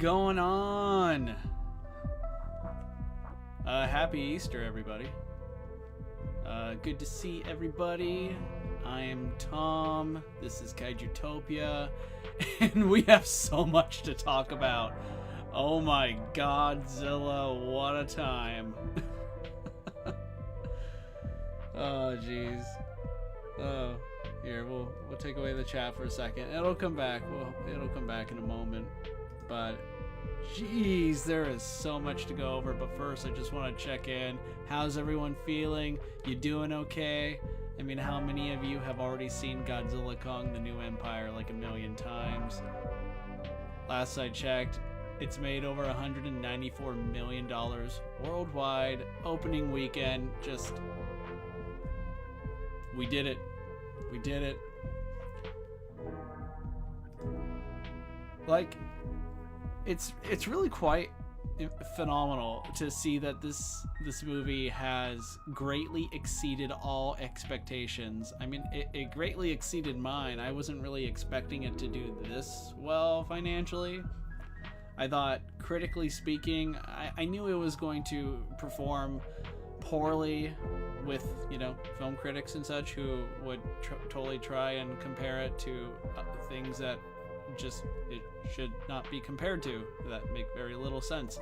going on? Happy Easter, everybody. Good to see everybody. I am Tom. This is Kaijutopia. And we have so much to talk about. Oh my Godzilla, what a time. Oh, jeez. Oh, here, we'll take away the chat for a second. It'll come back. It'll come back in a moment. But, jeez, there is so much to go over. But first, I just want to check in. How's everyone feeling? You doing okay? I mean, how many of you have already seen Godzilla Kong: The New Empire like a million times? Last I checked, it's made over $194 million worldwide. Opening weekend, just... we did it. We did it. Like, it's really quite phenomenal to see that this movie has greatly exceeded all expectations. I mean, it greatly exceeded mine. I wasn't really expecting it to do this well financially. I thought, critically speaking, I knew it was going to perform poorly with, you know, film critics and such who would totally try and compare it to things that just it should not be compared to, that make very little sense.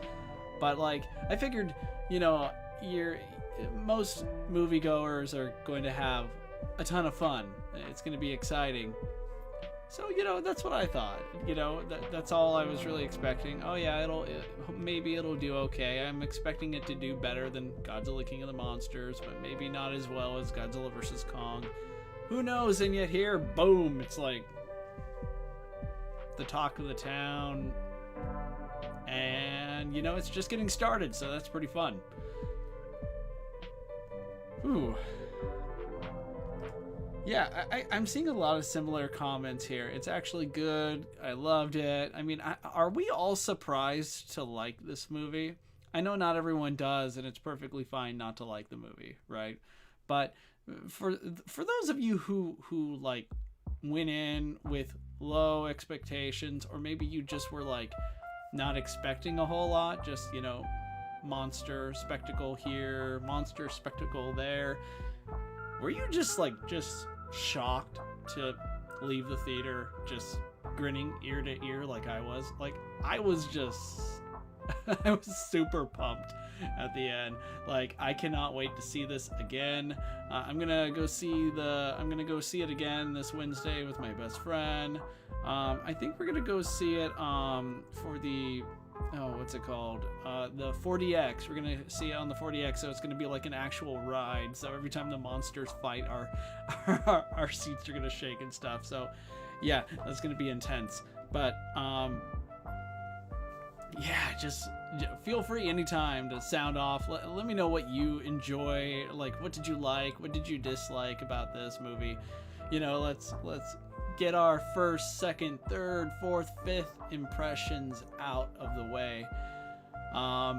But like, I figured, you know, most moviegoers are going to have a ton of fun. It's going to be exciting. So, you know, that's what I thought. You know, that's all I was really expecting. Oh yeah, maybe it'll do okay. I'm expecting it to do better than Godzilla King of the Monsters, but maybe not as well as Godzilla vs. Kong. Who knows? And yet here, boom, it's like the talk of the town. And, you know, it's just getting started, so that's pretty fun. Ooh. Yeah, I'm seeing a lot of similar comments here. It's actually good. I loved it. I mean, are we all surprised to like this movie? I know not everyone does, and it's perfectly fine not to like the movie, right? But for those of you who like went in with low expectations, or maybe you just were like not expecting a whole lot, just, you know, monster spectacle here, monster spectacle there. Were you just shocked to leave the theater just grinning ear to ear like I was? Like, I was just I was super pumped at the end. Like, I cannot wait to see this again. I'm gonna go see it again this Wednesday with my best friend. I think we're gonna go see it for the what's it called? The 4DX. We're gonna see it on the 4DX, so it's gonna be like an actual ride. So every time the monsters fight, our seats are gonna shake and stuff. So yeah, that's gonna be intense. But yeah, just feel free anytime to sound off. Let me know what you enjoy. Like, what did you like? What did you dislike about this movie? You know, let's get our first, second, third, fourth, fifth impressions out of the way. I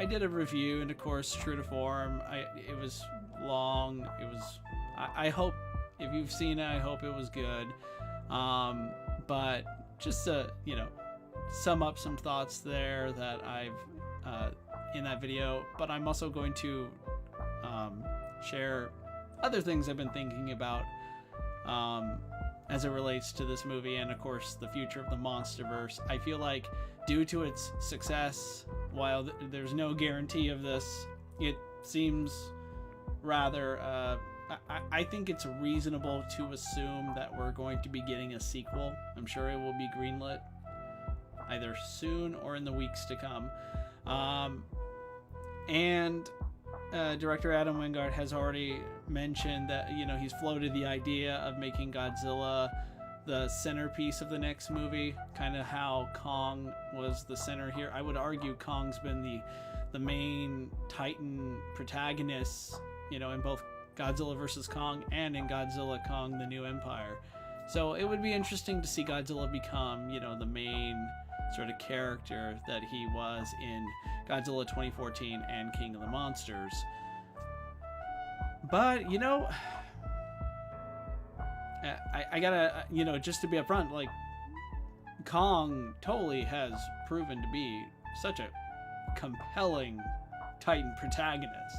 did a review, and of course, true to form, it was long. I hope, if you've seen it, I hope it was good. But just to, you know, sum up some thoughts there that I've in that video, but I'm also going to share other things I've been thinking about as it relates to this movie, and of course the future of the Monsterverse. I feel like, due to its success, while there's no guarantee of this, it seems rather I think it's reasonable to assume that we're going to be getting a sequel. I'm sure it will be greenlit either soon or in the weeks to come. And director Adam Wingard has already mentioned that, you know, he's floated the idea of making Godzilla the centerpiece of the next movie, kind of how Kong was the center here. I would argue Kong's been the main Titan protagonist, you know, in both Godzilla vs. Kong and in Godzilla Kong: The New Empire. So it would be interesting to see Godzilla become, you know, the main sort of character that he was in Godzilla 2014 and King of the Monsters. But, you know, I gotta, you know, just to be upfront, like, Kong totally has proven to be such a compelling Titan protagonist.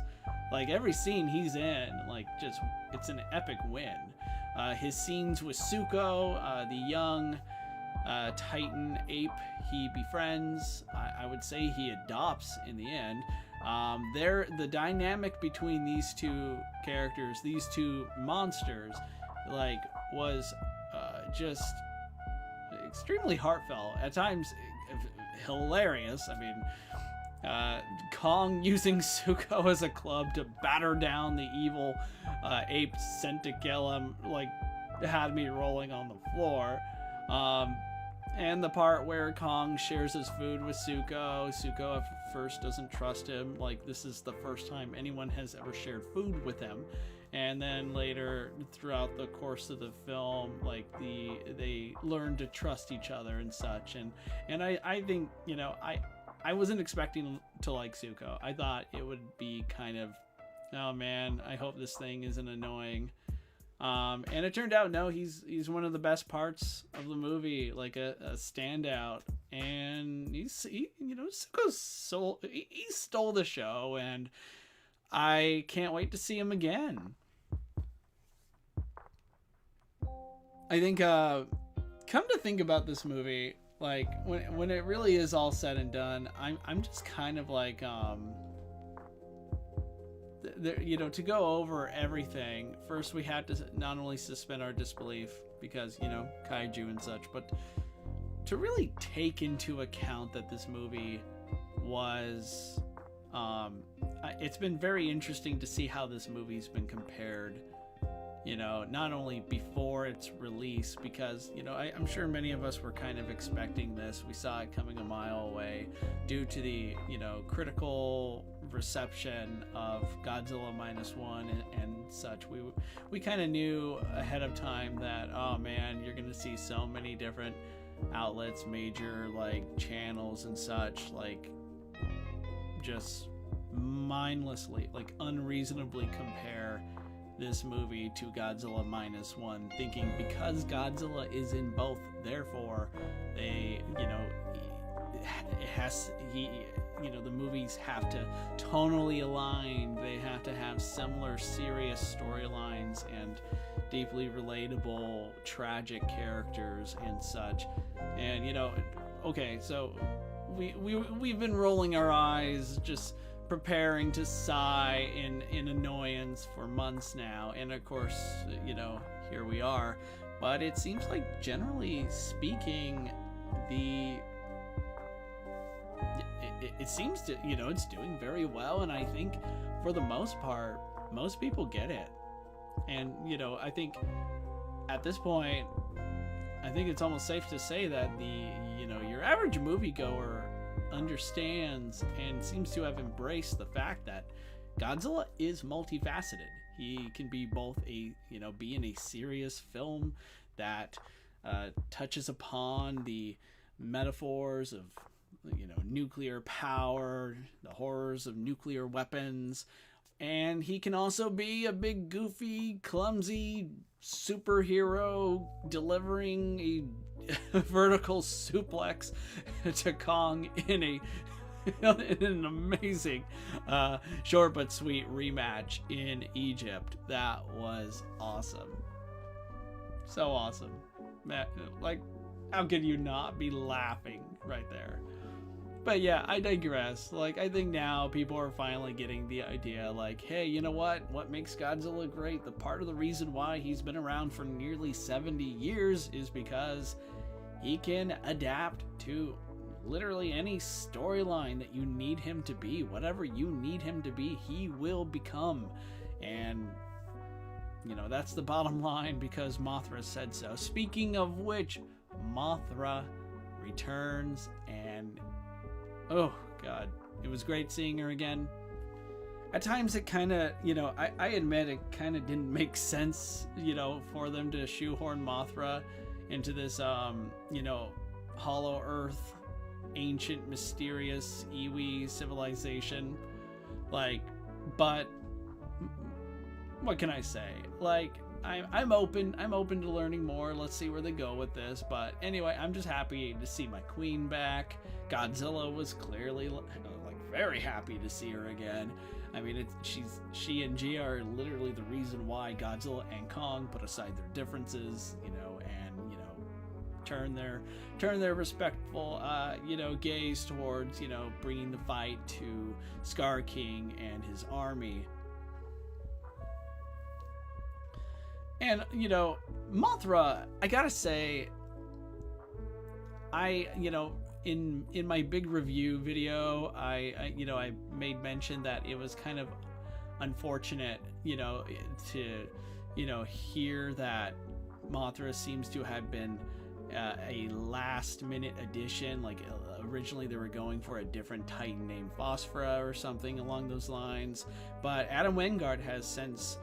Like every scene he's in, like just it's an epic win. His scenes with Zuko, the young Titan ape he befriends, I would say he adopts in the end. The dynamic between these two characters, these two monsters, like was just extremely heartfelt. At times, hilarious. I mean, Kong using Zuko as a club to batter down the evil ape sent to kill him, like, had me rolling on the floor. And the part where Kong shares his food with Zuko. Zuko at first doesn't trust him. Like, this is the first time anyone has ever shared food with him. And then later, throughout the course of the film, like, they learn to trust each other and such. And I think, you know, I wasn't expecting to like Zuko. I thought it would be kind of, oh man, I hope this thing isn't annoying. And it turned out, no, he's one of the best parts of the movie, like a standout. And he stole the show, and I can't wait to see him again. I think, come to think about this movie, like when it really is all said and done, I'm just kind of like, you know, to go over everything, first we had to not only suspend our disbelief because, you know, kaiju and such, but to really take into account that this movie was, it's been very interesting to see how this movie's been compared, you know, not only before its release, because, you know, I'm sure many of us were kind of expecting this. We saw it coming a mile away due to the, you know, critical reception of Godzilla -1 and such. We kind of knew ahead of time that, oh man, you're going to see so many different outlets, major like channels and such, like just mindlessly, like unreasonably compare this movie to Godzilla -1, thinking because Godzilla is in both, therefore they, you know, the movies have to tonally align. They have to have similar serious storylines and deeply relatable tragic characters and such. And, you know, okay, so we've been rolling our eyes, just preparing to sigh in annoyance for months now, and of course, you know, here we are. But it seems like, generally speaking, it seems to, you know, it's doing very well, and I think for the most part, most people get it. And, you know, I think at this point, I think it's almost safe to say that your average moviegoer understands and seems to have embraced the fact that Godzilla is multifaceted. He can be both be in a serious film that touches upon the metaphors of, you know, nuclear power, the horrors of nuclear weapons, and he can also be a big, goofy, clumsy superhero delivering a vertical suplex to Kong in an amazing short but sweet rematch in Egypt. That was awesome. So awesome. Like, how could you not be laughing right there? But yeah, I digress. Like, I think now people are finally getting the idea, like, hey, you know what makes Godzilla great? The part of the reason why he's been around for nearly 70 years is because he can adapt to literally any storyline that you need him to be. Whatever you need him to be, he will become. And, you know, that's the bottom line, because Mothra said so. Speaking of which, Mothra returns, and oh god, it was great seeing her again. At times it kind of, you know, I admit it kind of didn't make sense, you know, for them to shoehorn Mothra into this, you know, Hollow Earth, ancient, mysterious Iwi civilization. Like, but what can I say? Like, I'm open to learning more. Let's see where they go with this. But anyway, I'm just happy to see my queen back. Godzilla was clearly like very happy to see her again. I mean, she and Gia are literally the reason why Godzilla and Kong put aside their differences, and turn their respectful gaze towards bringing the fight to Scar King and his army. And Mothra, I gotta say, in my big review video, I made mention that it was kind of unfortunate, to hear that Mothra seems to have been a last minute addition. Like originally they were going for a different Titan named Phosphora or something along those lines, but Adam Wingard has since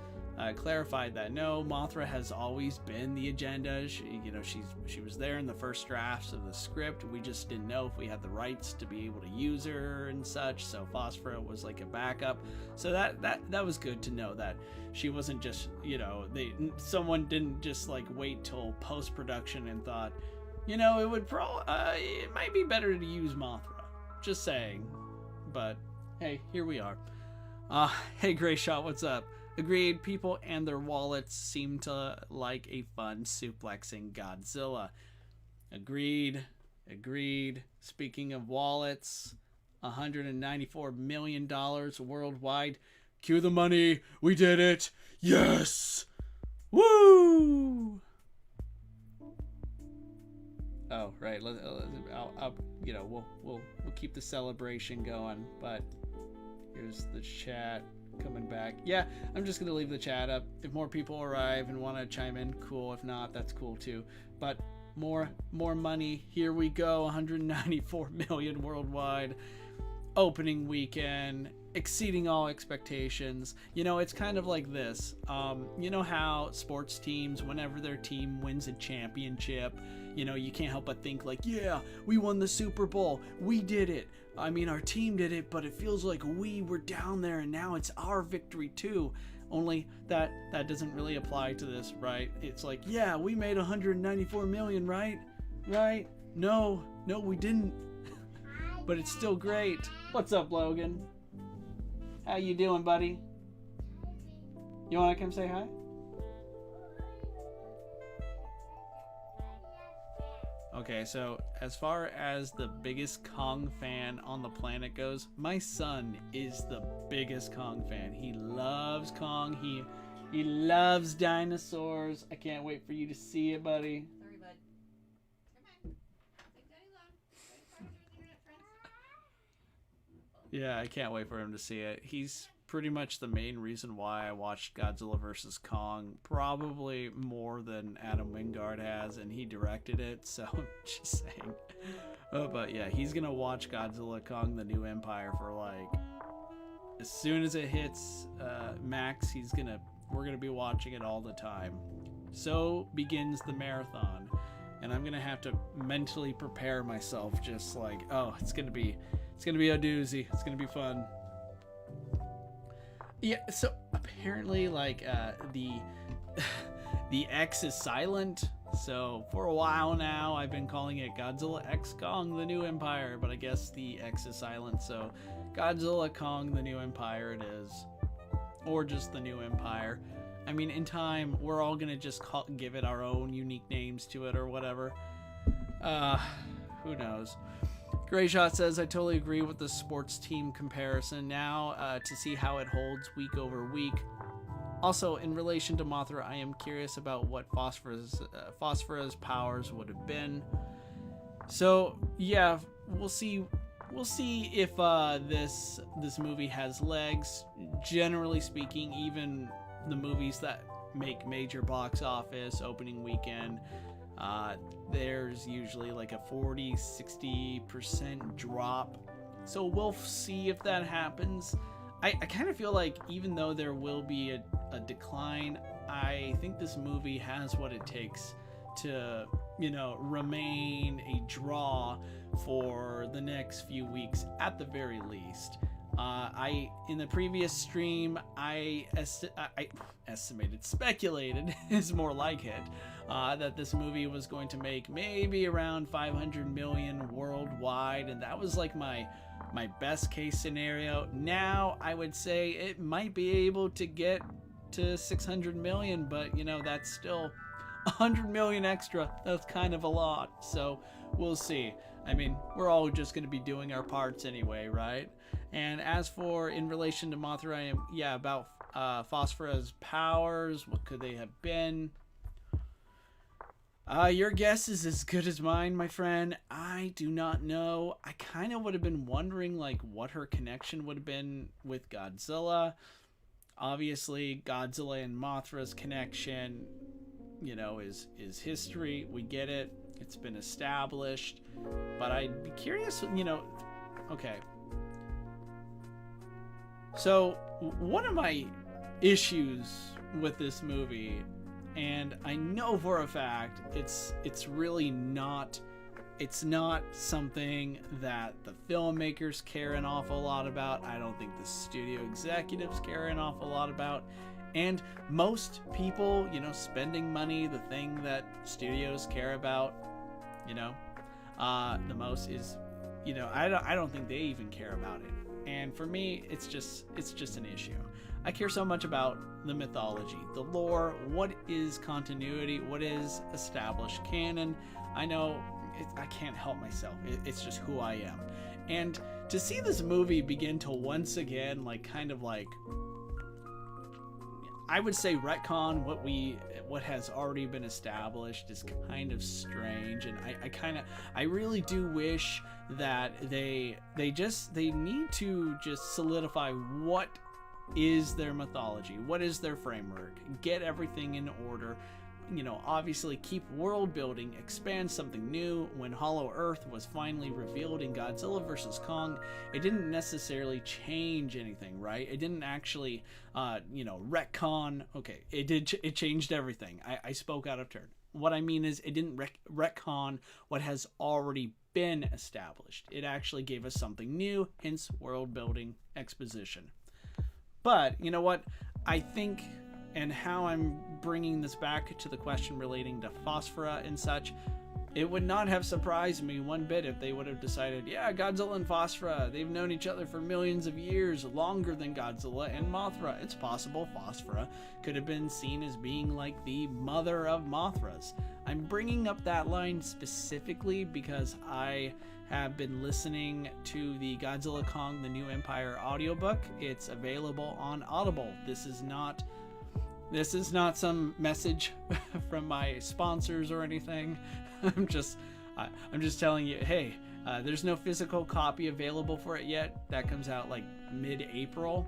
clarified that no, Mothra has always been the agenda. She was there in the first drafts of the script. We just didn't know if we had the rights to be able to use her and such. So Phosphora was like a backup. So that was good to know that she wasn't just someone didn't just like wait till post production and thought it might be better to use Mothra. Just saying. But hey, here we are. Hey Gray Shot, what's up? Agreed, people and their wallets seem to like a fun suplexing Godzilla. Agreed. Speaking of wallets, $194 million worldwide. Cue the money. We did it. Yes. Woo. Oh, right. We'll keep the celebration going, but here's the chat coming back. Yeah, I'm just gonna leave the chat up. If more people arrive and want to chime in, cool. If not, that's cool too. But more money. Here we go. 194 million worldwide. Opening weekend, exceeding all expectations. It's kind of like this. How sports teams, whenever their team wins a championship, you can't help but think like, yeah, we won the Super Bowl. We did it. I mean, our team did it, but it feels like we were down there and now it's our victory too. Only that doesn't really apply to this, right? It's like, yeah, we made 194 million, right? Right? No, we didn't. But it's still great. What's up, Logan? How you doing, buddy? You want to come say hi? Okay, so as far as the biggest Kong fan on the planet goes, my son is the biggest Kong fan. He loves Kong. He loves dinosaurs. I can't wait for you to see it, buddy. Sorry, bud. Come on. Take Daddy along. Yeah, I can't wait for him to see it. He's pretty much the main reason why I watched Godzilla vs. Kong, probably more than Adam Wingard has, and he directed it, so I'm just saying. But yeah, he's gonna watch Godzilla Kong the New Empire for as soon as it hits Max, we're gonna be watching it all the time. So begins the marathon, and I'm gonna have to mentally prepare myself, just like, oh, it's gonna be a doozy. It's gonna be fun. Yeah, so apparently the X is silent. So for a while now I've been calling it Godzilla X Kong the New Empire, but I guess the X is silent, so Godzilla Kong the New Empire it is. Or just the New Empire. I mean, in time we're all gonna just give it our own unique names to it or whatever. Who knows? Grayshot says, I totally agree with the sports team comparison. Now to see how it holds week over week. Also, in relation to Mothra, I am curious about what Phosphora's powers would have been. So yeah, we'll see if this movie has legs. Generally speaking, even the movies that make major box office opening weekend, there's usually like a 40-60% drop, so we'll see if that happens. I kind of feel like even though there will be a decline, I think this movie has what it takes to remain a draw for the next few weeks at the very least. I in the previous stream I estimated, speculated is more like it, that this movie was going to make maybe around 500 million worldwide, and that was like my best case scenario. Now I would say it might be able to get to 600 million, but you know, that's still 100 million extra. That's kind of a lot, so we'll see. I mean, we're all just going to be doing our parts anyway, right? And as for in relation to Mothra, about Phosphorus' powers, what could they have been? Your guess is as good as mine, my friend. I do not know. I kind of would have been wondering like what her connection would have been with Godzilla. Obviously, Godzilla and Mothra's connection, you know, is history. We get it. It's been established. But I'd be curious, you know, okay. So, one of my issues with this movie, and I know for a fact it's really not, it's not something that the filmmakers care an awful lot about. I don't think the studio executives care an awful lot about. And most people, you know, spending money, the thing that studios care about, you know, the most is, you know, I don't think they even care about it. And for me, it's just an issue. I care so much about the mythology, the lore, what is continuity, what is established canon. I know I can't help myself. It's just who I am. And to see this movie begin to once again, like, kind of like, I would say retcon what has already been established is kind of strange, and I really do wish that they need to just solidify what is their mythology, what is their framework, get everything in order. You know, obviously keep world building, expand something new. When Hollow Earth was finally revealed in Godzilla vs. Kong, it didn't necessarily change anything, right? It didn't actually, retcon. Okay, it changed everything. I spoke out of turn. What I mean is it didn't retcon what has already been established. It actually gave us something new, hence world building exposition. But, you know what? I think, and how I'm bringing this back to the question relating to Phosphora and such, it would not have surprised me one bit if they would have decided, yeah, Godzilla and Phosphora, they've known each other for millions of years, longer than Godzilla and Mothra. It's possible Phosphora could have been seen as being like the mother of Mothras. I'm bringing up that line specifically because I have been listening to the Godzilla Kong: The New Empire audiobook. It's available on Audible. This is not some message from my sponsors or anything. I'm just telling you, hey, there's no physical copy available for it yet. That comes out like mid-April.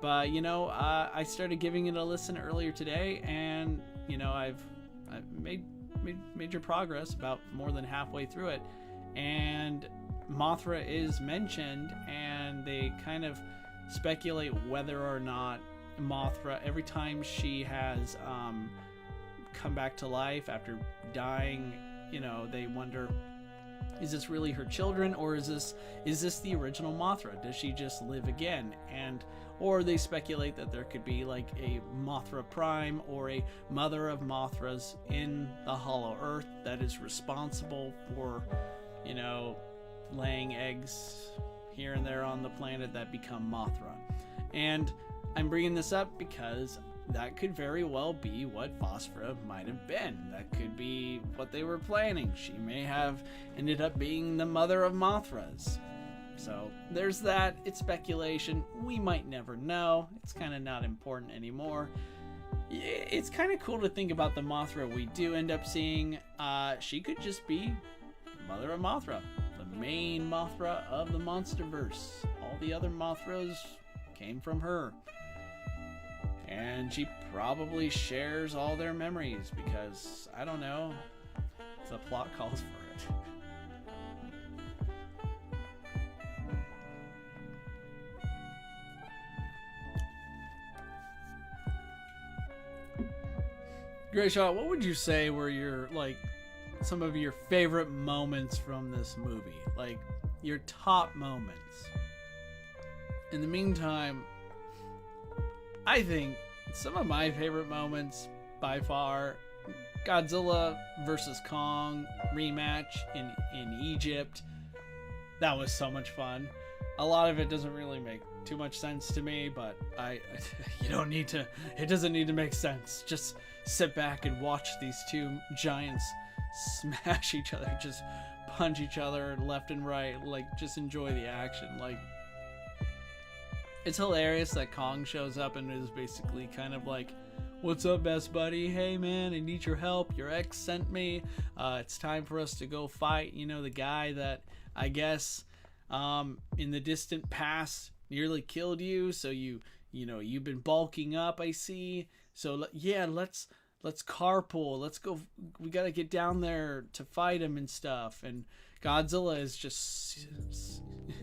But you know, I started giving it a listen earlier today, and you know, I've made major progress, about more than halfway through it. And Mothra is mentioned, and they kind of speculate whether or not Mothra, every time she has come back to life after dying, you know, they wonder, is this really her children, or is this the original Mothra? Does she just live again? Or they speculate that there could be like a Mothra Prime or a mother of Mothras in the Hollow Earth that is responsible for, you know, laying eggs here and there on the planet that become Mothra. And I'm bringing this up because that could very well be what Phosphora might have been. That could be what they were planning. She may have ended up being the mother of Mothras. So there's that. It's speculation. We might never know. It's kind of not important anymore. It's kind of cool to think about the Mothra we do end up seeing. She could just be mother of Mothra, the main Mothra of the Monsterverse. All the other Mothras came from her. And she probably shares all their memories because, I don't know, the plot calls for it. Great Shot, what would you say were your, like, some of your favorite moments from this movie? Like, your top moments? in the meantime, I think some of my favorite moments by far, Godzilla versus Kong rematch in Egypt. That was so much fun. A lot of it doesn't really make too much sense to me, but you don't need to, it doesn't need to make sense. Just sit back and watch these two giants smash each other, just punch each other left and right, like just enjoy the action. Like, it's hilarious that Kong shows up and is basically kind of like, what's up, best buddy? Hey man, I need your help. Your ex sent me. It's time for us to go fight, you know, the guy that I guess in the distant past nearly killed you. So you know, you've been bulking up, I see. So yeah, let's carpool. Let's go. We got to get down there to fight him and stuff. And Godzilla is just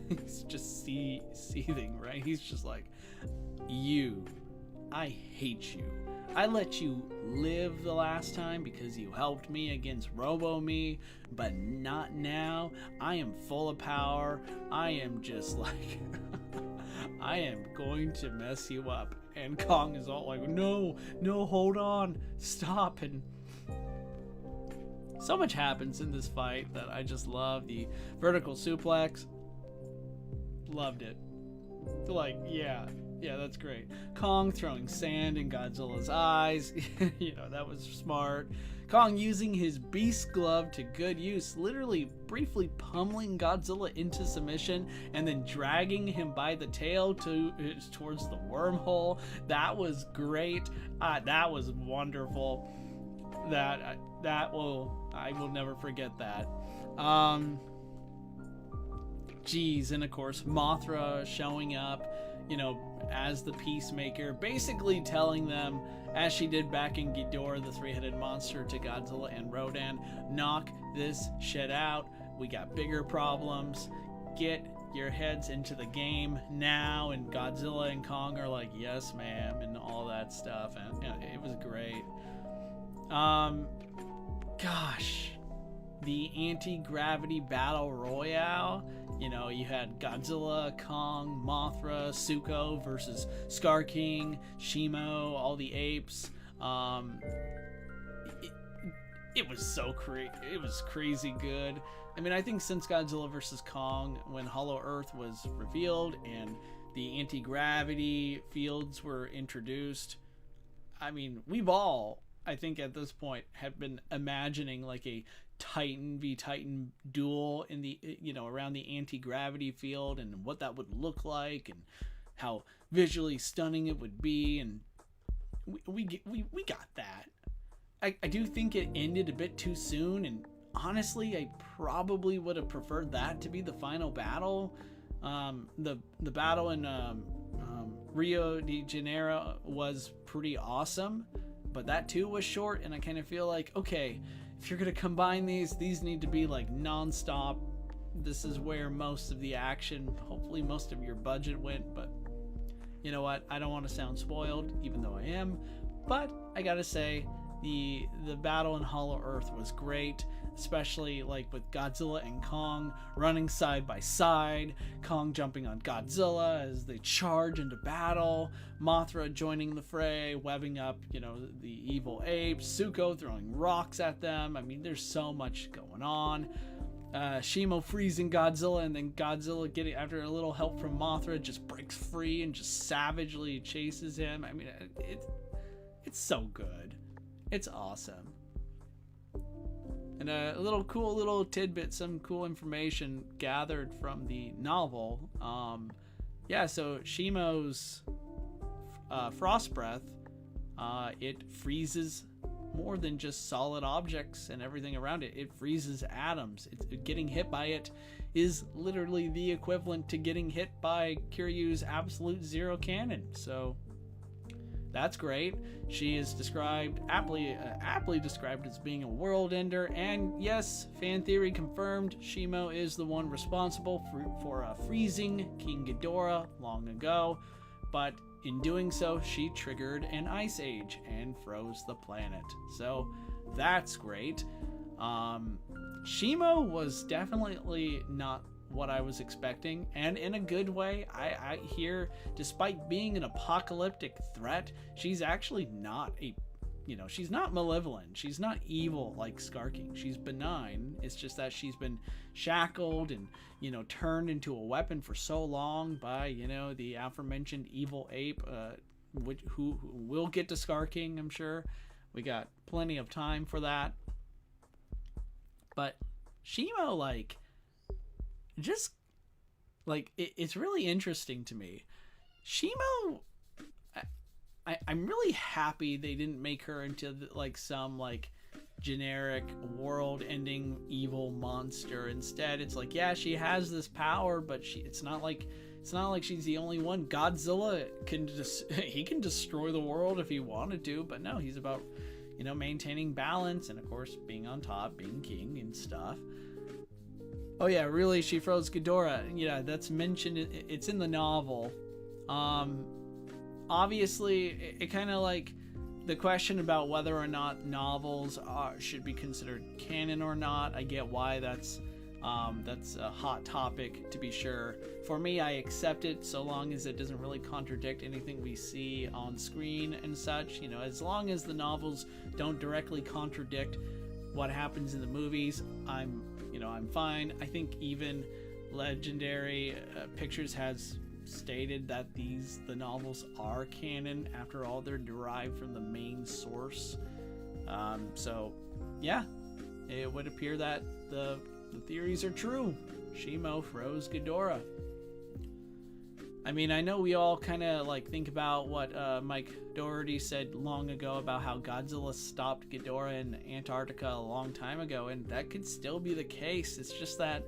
he's just seething, right? He's just like, I hate you. I let you live the last time because you helped me against Robo-Me, but not now. I am full of power. I am just like, I am going to mess you up. And Kong is all like, no, hold on, stop. And so much happens in this fight that I just love. The vertical suplex, loved it. Like, yeah, that's great. Kong throwing sand in Godzilla's eyes. You know, that was smart. Kong using his beast glove to good use, literally briefly pummeling Godzilla into submission and then dragging him by the tail towards the wormhole. That was great. That was wonderful. I will never forget that. And of course Mothra showing up, you know, as the peacemaker, basically telling them, as she did back in Ghidorah, the three-headed monster, to Godzilla and Rodan, knock this shit out. We got bigger problems. Get your heads into the game now. And Godzilla and Kong are like, yes, ma'am, and all that stuff. And it was great. Gosh, the anti-gravity battle royale. You know, you had Godzilla, Kong, Mothra, Zuko versus Scar King, Shimo, all the apes. It was so it was crazy good. I mean, I think since Godzilla versus Kong, when Hollow Earth was revealed and the anti-gravity fields were introduced, I mean, we've all, I think at this point, have been imagining like a Titan v Titan duel in the, you know, around the anti-gravity field and what that would look like and how visually stunning it would be. And we got that. I do think it ended a bit too soon, and honestly I probably would have preferred that to be the final battle. The battle in Rio de Janeiro was pretty awesome, but that too was short, and I kind of feel like, okay, if you're going to combine these need to be like non-stop. This is where most of the action, hopefully most of your budget went, but you know what? I don't want to sound spoiled, even though I am, but I gotta say, the battle in Hollow Earth was great, especially like with Godzilla and Kong running side by side, Kong jumping on Godzilla as they charge into battle, Mothra joining the fray, webbing up, you know, the evil apes, Zuko throwing rocks at them. I mean, there's so much going on. Shimo freezing Godzilla, and then Godzilla, getting, after a little help from Mothra, just breaks free and just savagely chases him. I mean, it's so good. It's awesome. And a cool little tidbit, some cool information gathered from the novel. So Shimo's frost breath, it freezes more than just solid objects and everything around it. It freezes atoms. Getting hit by it is literally the equivalent to getting hit by Kiryu's absolute zero cannon. So that's great. She is described aptly described as being a world ender, and yes, fan theory confirmed, Shimo is the one responsible for freezing King Ghidorah long ago, but in doing so, she triggered an ice age and froze the planet. So that's great. Shimo was definitely not what I was expecting, and in a good way. I hear, despite being an apocalyptic threat, she's actually not a, she's not malevolent. She's not evil like Scar King. She's benign. It's just that she's been shackled and, turned into a weapon for so long by, the aforementioned evil ape, who will get to Scar King, I'm sure. We got plenty of time for that. But Shimo, it's really interesting to me. Shimo, I'm really happy they didn't make her into some generic world-ending evil monster. Instead, it's she has this power, but it's not like she's the only one. Godzilla can destroy the world if he wanted to, but no, he's about maintaining balance and of course being on top, being king and stuff. Oh yeah, really, she froze Ghidorah. Yeah, that's mentioned. It's in the novel. Obviously, it kind of the question about whether or not novels should be considered canon or not. I get why that's a hot topic, to be sure. For me, I accept it so long as it doesn't really contradict anything we see on screen and such. As long as the novels don't directly contradict what happens in the movies, I'm fine. I think even Legendary Pictures has stated that the novels are canon. After all, they're derived from the main source. So yeah, it would appear that the theories are true. Shimo froze Ghidorah. I mean, I know we all kind of think about what Mike Doherty said long ago about how Godzilla stopped Ghidorah in Antarctica a long time ago, and that could still be the case. It's just that,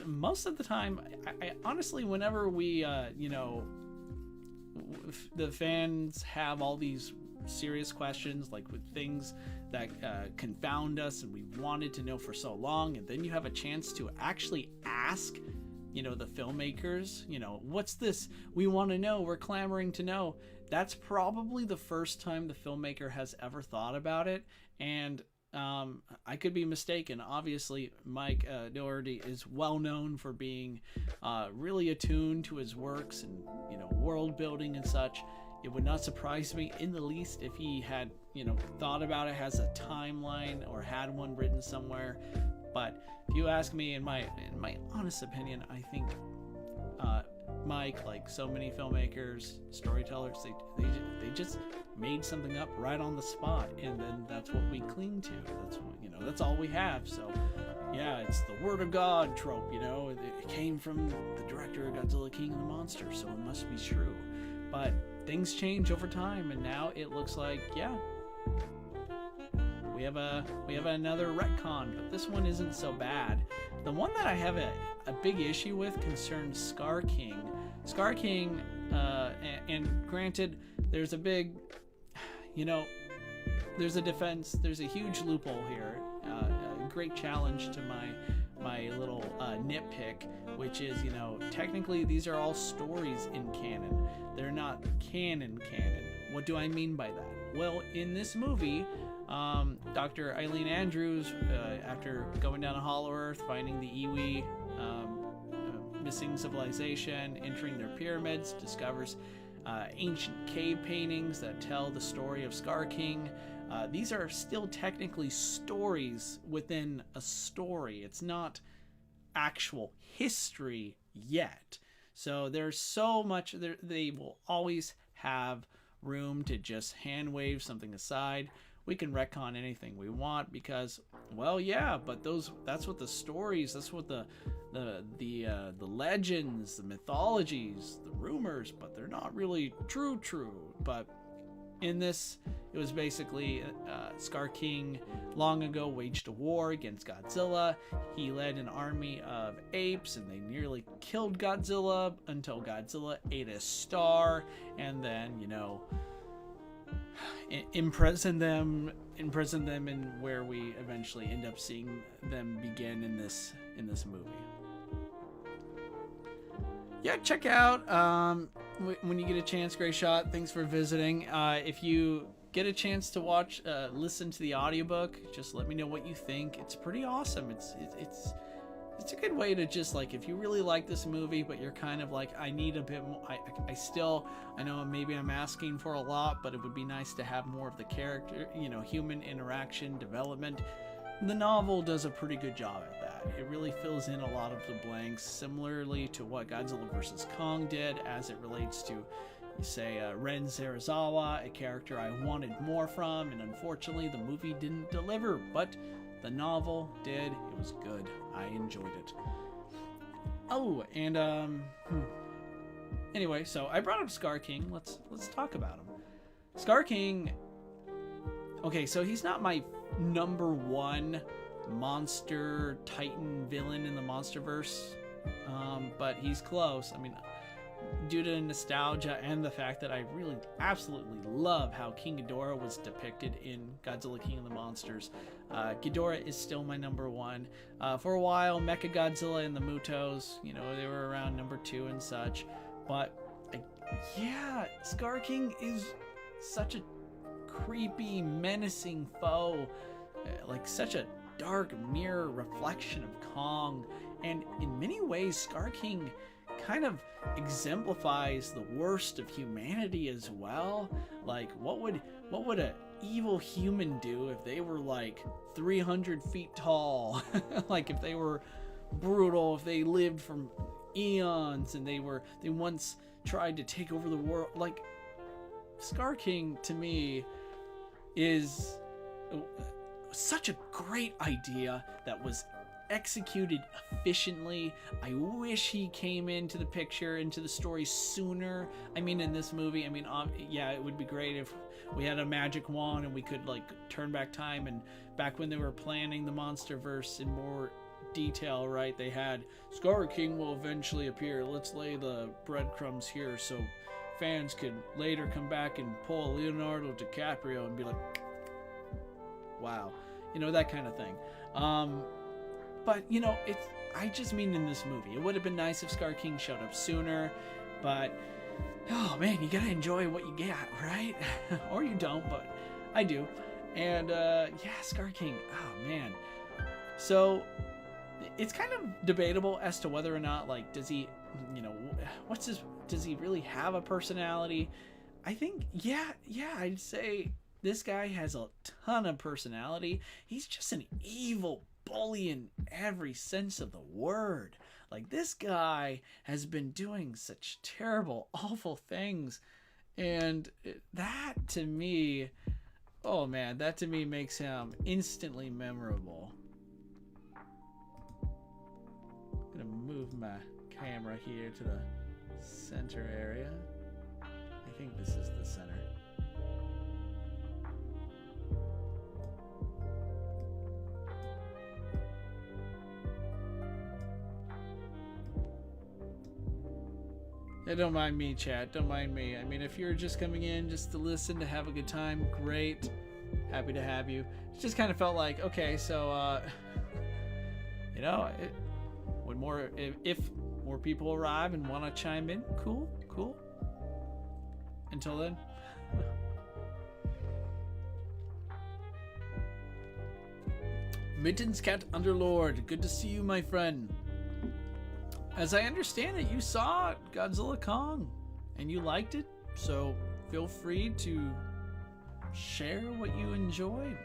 most of the time, I honestly, whenever we, the fans have all these serious questions, with things that confound us and we wanted to know for so long, and then you have a chance to actually ask the filmmakers, what's this, we want to know, we're clamoring to know. That's probably the first time the filmmaker has ever thought about it. And I could be mistaken. Obviously, Mike Doherty is well known for being really attuned to his works and world building and such. It would not surprise me in the least if he had, thought about it, has a timeline or had one written somewhere. But if you ask me, in my honest opinion, I think Mike, like so many filmmakers, storytellers, they just made something up right on the spot, and then that's what we cling to. That's what, that's all we have. So yeah, it's the word of God trope. It came from the director of Godzilla, King of the Monsters, so it must be true. But things change over time, and now it looks like, yeah, we have another retcon, but this one isn't so bad. The one that I have a big issue with concerns Scar King. Scar King, and granted, there's a big, there's a defense, there's a huge loophole here, a great challenge to my little nitpick, which is, technically these are all stories in canon. They're not canon. What do I mean by that? Well, in this movie, Dr. Eileen Andrews, after going down a hollow earth, finding the Iwi missing civilization, entering their pyramids, discovers ancient cave paintings that tell the story of Scar King. These are still technically stories within a story. It's not actual history yet. So there's so much, they will always have room to just hand wave something aside. We can retcon anything we want because, well, yeah, but that's what the stories, that's what the legends, the mythologies, the rumors, but they're not really true. But in this, it was basically Scar King long ago waged a war against Godzilla. He led an army of apes, and they nearly killed Godzilla until Godzilla ate a star, and then, imprisoned them in where we eventually end up seeing them begin in this movie. Yeah, check out when you get a chance. Great shot. Thanks for visiting. If you get a chance to watch, listen to the audiobook, just let me know what you think. It's pretty awesome. It's a good way to just, like, if you really like this movie, but you're kind of like, I need a bit more, I know maybe I'm asking for a lot, but it would be nice to have more of the character, human interaction, development. The novel does a pretty good job at that. It really fills in a lot of the blanks, similarly to what Godzilla vs. Kong did, as it relates to, say, Ren Serizawa, a character I wanted more from, and unfortunately the movie didn't deliver, but the novel did. It was good. I enjoyed it. Oh, and anyway, so I brought up Scar King. Let's talk about him. Scar King. Okay, so he's not my number one monster titan villain in the Monsterverse, but he's close. I mean, due to nostalgia and the fact that I really absolutely love how King Ghidorah was depicted in Godzilla King of the Monsters, Ghidorah is still my number one. For a while, Mechagodzilla and the Mutos, they were around number 2 and such, but yeah, Scar King is such a creepy, menacing foe, like such a dark mirror reflection of Kong, and in many ways Scar King kind of exemplifies the worst of humanity as well. Like, what would a evil human do if they were like 300 feet tall? Like, if they were brutal, if they lived for eons and they once tried to take over the world. Like, Scar King to me is such a great idea that was executed efficiently. I wish he came into the picture, into the story sooner. I mean, in this movie, yeah, it would be great if we had a magic wand and we could, like, turn back time, and back when they were planning the Monsterverse in more detail, right, they had Scar King will eventually appear. Let's lay the breadcrumbs here so fans could later come back and pull Leonardo DiCaprio and be like, wow, that kind of thing. But, I just mean in this movie. It would have been nice if Scar King showed up sooner, but, oh man, you gotta enjoy what you get, right? Or you don't, but I do. And, yeah, Scar King, oh man. So, it's kind of debatable as to whether or not, like, does he, does he really have a personality? I think, yeah, I'd say this guy has a ton of personality. He's just an evil bully in every sense of the word. Like, this guy has been doing such terrible, awful things, and that to me, oh man, that to me makes him instantly memorable. I'm gonna move my camera here to the center area. I think this is the center. Yeah, don't mind me, chat. Don't mind me. I mean, if you're just coming in just to listen, to have a good time, great. Happy to have you. It just kind of felt like, okay, so, if more people arrive and want to chime in, cool. Until then. Mittens Cat Underlord, good to see you, my friend. As I understand it, you saw Godzilla Kong and you liked it, so feel free to share what you enjoyed.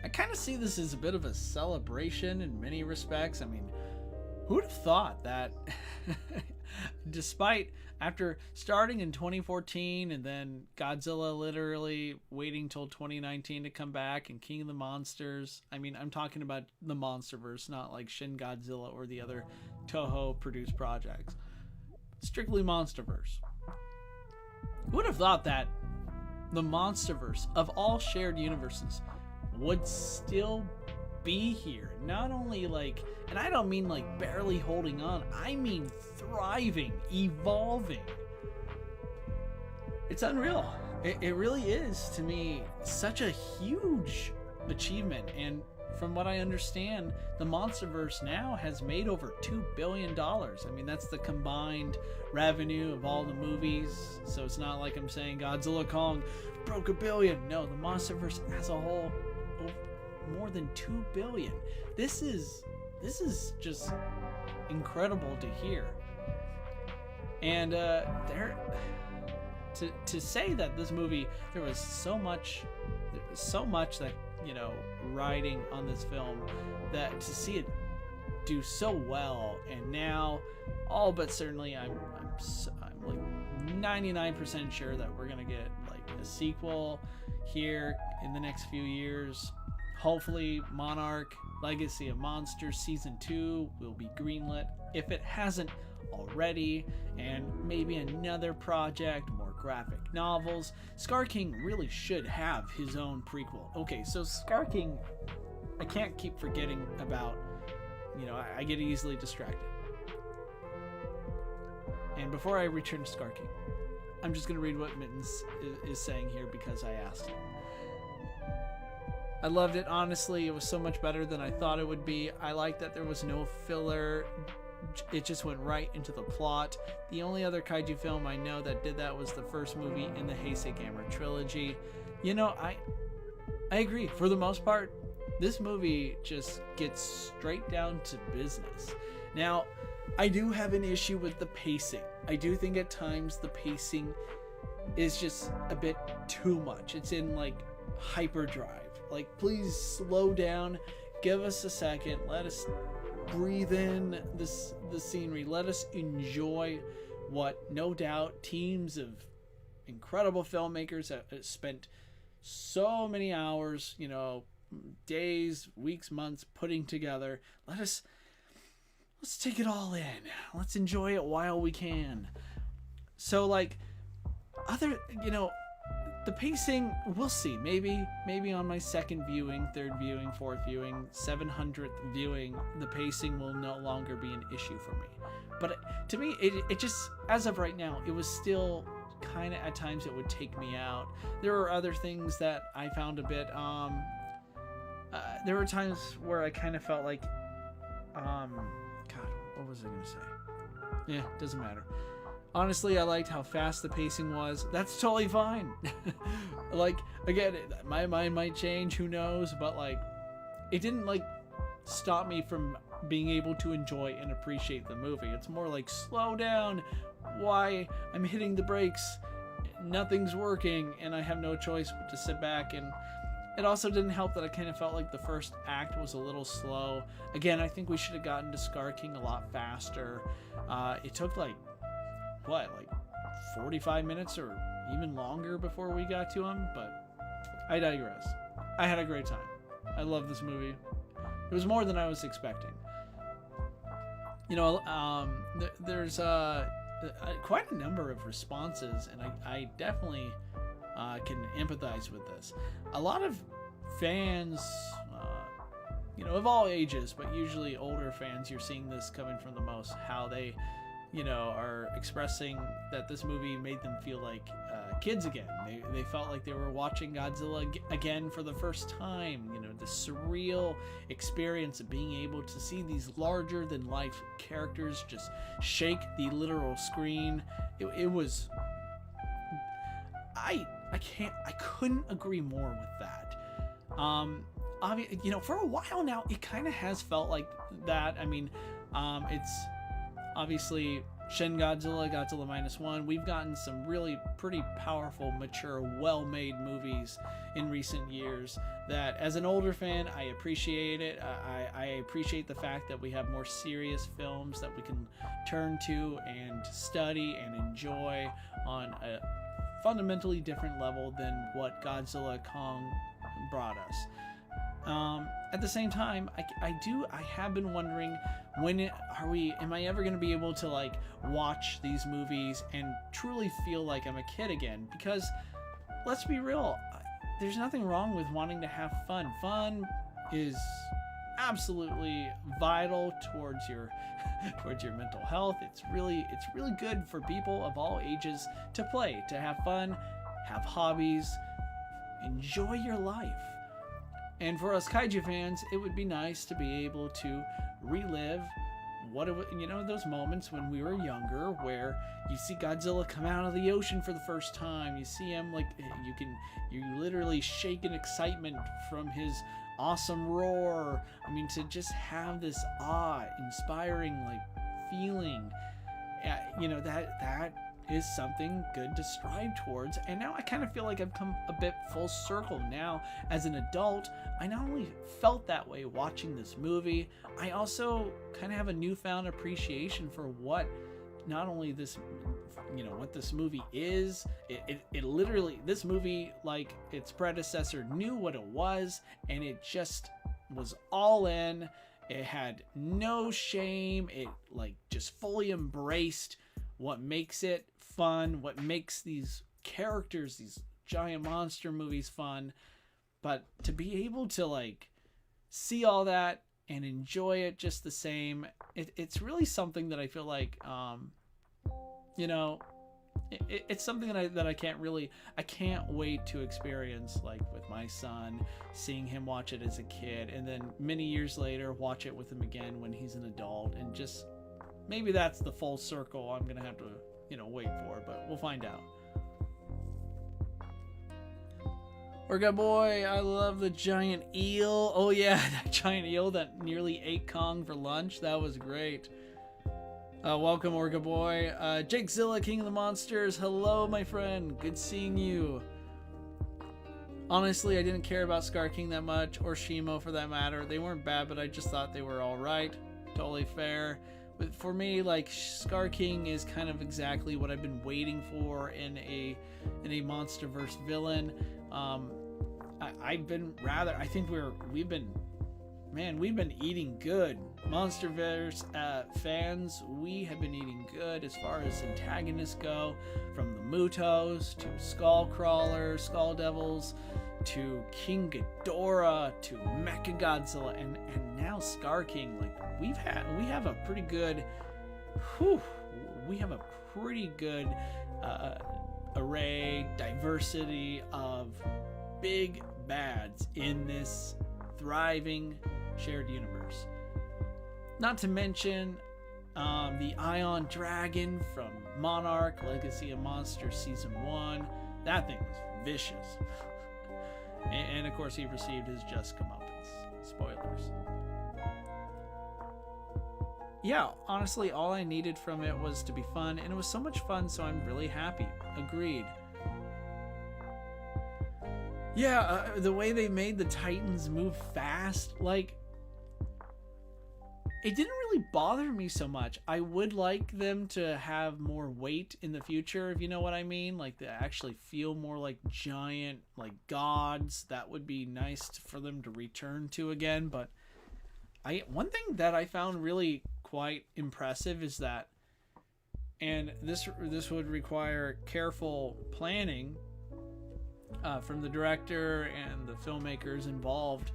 I kind of see this as a bit of a celebration in many respects. I mean, who'd have thought that despite after starting in 2014 and then Godzilla literally waiting till 2019 to come back, and King of the Monsters, I mean, I'm talking about the Monsterverse, not like Shin Godzilla or the other Toho produced projects. Strictly Monsterverse. Who would have thought that the Monsterverse of all shared universes would still be here? Not only like, and I don't mean like barely holding on, I mean thriving, evolving. It's unreal. It really is, to me, such a huge achievement. And from what I understand, the Monsterverse now has made over $2 billion. I mean, that's the combined revenue of all the movies. So it's not like I'm saying Godzilla Kong broke $1 billion. No, the Monsterverse as a whole, more than $2 billion. This is just incredible to hear. And to say that this movie, there was so much that, you know, riding on this film, that to see it do so well, and now all but certainly I'm like 99% sure that we're gonna get like a sequel here in the next few years. Hopefully Monarch Legacy of Monsters Season 2 will be greenlit if it hasn't already, and maybe another project, more graphic novels. Scar King really should have his own prequel. Okay, so Scar King, I can't keep forgetting about, you know, I get easily distracted. And before I return to Scar King, I'm just going to read what Mittens is saying here because I asked him. I loved it, honestly. It was so much better than I thought it would be. I like that there was no filler. It just went right into the plot. The only other kaiju film I know that did that was the first movie in the Heisei Gamera trilogy. You know, I agree. For the most part, this movie just gets straight down to business. Now, I do have an issue with the pacing. I do think at times the pacing is just a bit too much. It's in like hyperdrive. Like, please slow down. Give us a second. Let us breathe in the scenery. Let us enjoy what no doubt teams of incredible filmmakers have spent so many hours, you know, days, weeks, months putting together. Let's take it all in. Let's enjoy it while we can. So like you know, the pacing, we'll see. Maybe on my second viewing, third viewing, fourth viewing, 700th viewing, the pacing will no longer be an issue for me. But to me, it just, as of right now, it was still kind of, at times, it would take me out. There were other things that I found a bit, there were times where I kind of felt like, God, what was I going to say? Yeah, doesn't matter. Honestly, I liked how fast the pacing was. That's totally fine. Like, again, my mind might change, who knows, but like, it didn't like stop me from being able to enjoy and appreciate the movie. It's more like, slow down. Why? I'm hitting the brakes. Nothing's working, and I have no choice but to sit back. And it also didn't help that I kind of felt like the first act was a little slow. Again, I think we should have gotten to Scar King a lot faster. It took like 45 minutes or even longer before we got to him, but I digress. I had a great time. I love this movie. It was more than I was expecting. You know, there's quite a number of responses, and I definitely can empathize with this. A lot of fans, you know, of all ages, but usually older fans, you're seeing this coming from the most, how they, you know, are expressing that this movie made them feel like kids again. They felt like they were watching Godzilla again for the first time. You know, the surreal experience of being able to see these larger than life characters just shake the literal screen. It was, I couldn't agree more with that. You know, for a while now, it kind of has felt like that. I mean, it's obviously Shin Godzilla, Godzilla -1. We've gotten some really pretty powerful, mature, well-made movies in recent years that, as an older fan, I appreciate it. I appreciate the fact that we have more serious films that we can turn to and study and enjoy on a fundamentally different level than what Godzilla Kong brought us. At the same time, I have been wondering, am I ever going to be able to like watch these movies and truly feel like I'm a kid again? Because let's be real, there's nothing wrong with wanting to have fun. Fun is absolutely vital towards your mental health. It's really good for people of all ages to play, to have fun, have hobbies, enjoy your life. And for us kaiju fans, it would be nice to be able to relive those moments when we were younger, where you see Godzilla come out of the ocean for the first time. You see him you literally shake in excitement from his awesome roar. I mean, to just have this awe-inspiring feeling, that is something good to strive towards. And now I kind of feel like I've come a bit full circle now. As an adult, I not only felt that way watching this movie, I also kind of have a newfound appreciation for what not only this, what this movie is. It literally, this movie, like its predecessor, knew what it was, and it just was all in. It had no shame. It just fully embraced what makes it fun, what makes these characters, these giant monster movies fun. But to be able to see all that and enjoy it just the same, it's really something that I feel like, it's something that I can't wait to experience, with my son, seeing him watch it as a kid, and then many years later watch it with him again when he's an adult, and just maybe that's the full circle I'm gonna have to wait for, but we'll find out. Orga boy, I love the giant eel. Oh yeah, that giant eel that nearly ate Kong for lunch. That was great. Welcome, Orga boy. Jake Zilla, King of the Monsters. Hello, my friend. Good seeing you. Honestly, I didn't care about Scar King that much, or Shimo for that matter. They weren't bad, but I just thought they were alright. Totally fair. But for me, Scar King is kind of exactly what I've been waiting for in a Monsterverse villain. We've been eating good. Monsterverse fans, we have been eating good as far as antagonists go, from the Mutos to Skullcrawler, Skull Devils, to King Ghidorah, to Mechagodzilla, and now Scar King. We have a pretty good array, diversity of big bads in this thriving shared universe. Not to mention the Ion Dragon from Monarch Legacy of Monsters Season 1. That thing was vicious. and of course he received his just comeuppance. Spoilers. Yeah, honestly, all I needed from it was to be fun, and it was so much fun, so I'm really happy. Agreed. Yeah, the way they made the Titans move fast, it didn't really bother me so much. I would like them to have more weight in the future, if you know what I mean. To actually feel more like giant, gods. That would be nice for them to return to again. But one thing that I found really quite impressive is that, and this would require careful planning from the director and the filmmakers involved,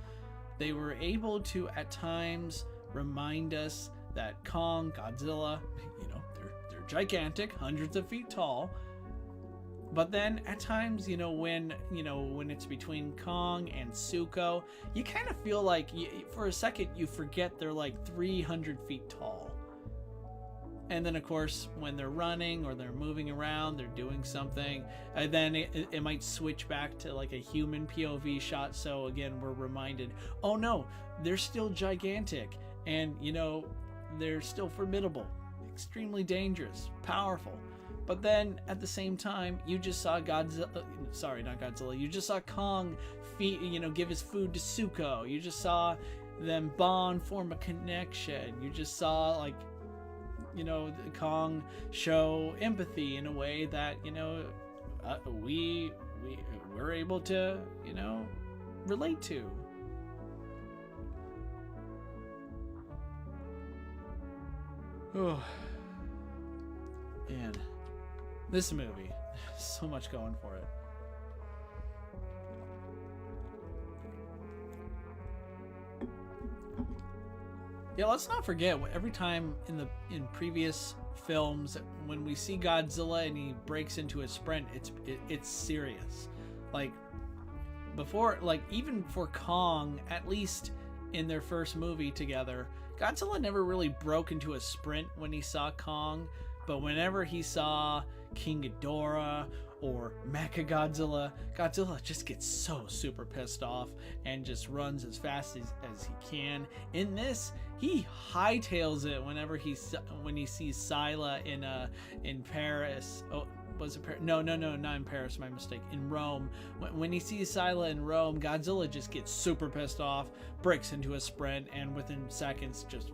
they were able to at times remind us that Kong, Godzilla, they're gigantic, hundreds of feet tall. But then at times, when it's between Kong and Zuko, you kind of feel for a second you forget they're 300 feet tall. And then of course when they're running or they're moving around, they're doing something, and then it might switch back to a human POV shot. So again, we're reminded, oh no, they're still gigantic, and they're still formidable, extremely dangerous, powerful. But then at the same time, you just saw you just saw Kong give his food to Zuko. You just saw them bond, form a connection. You just saw Kong show empathy in a way that we're able to relate to. Oh man, this movie, so much going for it. Yeah, let's not forget, every time in previous films, when we see Godzilla and he breaks into a sprint, it's serious. before, like, even for Kong, at least in their first movie together, Godzilla never really broke into a sprint when he saw Kong, but whenever he saw King Ghidorah or Mechagodzilla, Godzilla just gets so super pissed off and just runs as fast as he can. In this, he hightails it when he sees Scylla in Paris. Oh, was it Paris? No, not in Paris. My mistake. In Rome. When he sees Scylla in Rome, Godzilla just gets super pissed off, breaks into a sprint, and within seconds just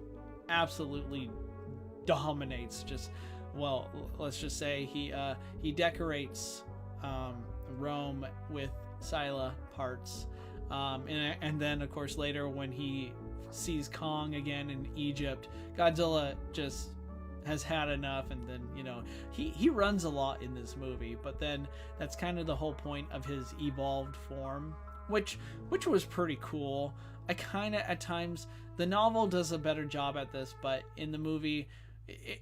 absolutely dominates. Well, let's just say he decorates Rome with Scylla parts, and then of course later when he sees Kong again in Egypt, Godzilla just has had enough, and then he runs a lot in this movie, but then that's kind of the whole point of his evolved form, which was pretty cool. I kind of, at times, the novel does a better job at this, but in the movie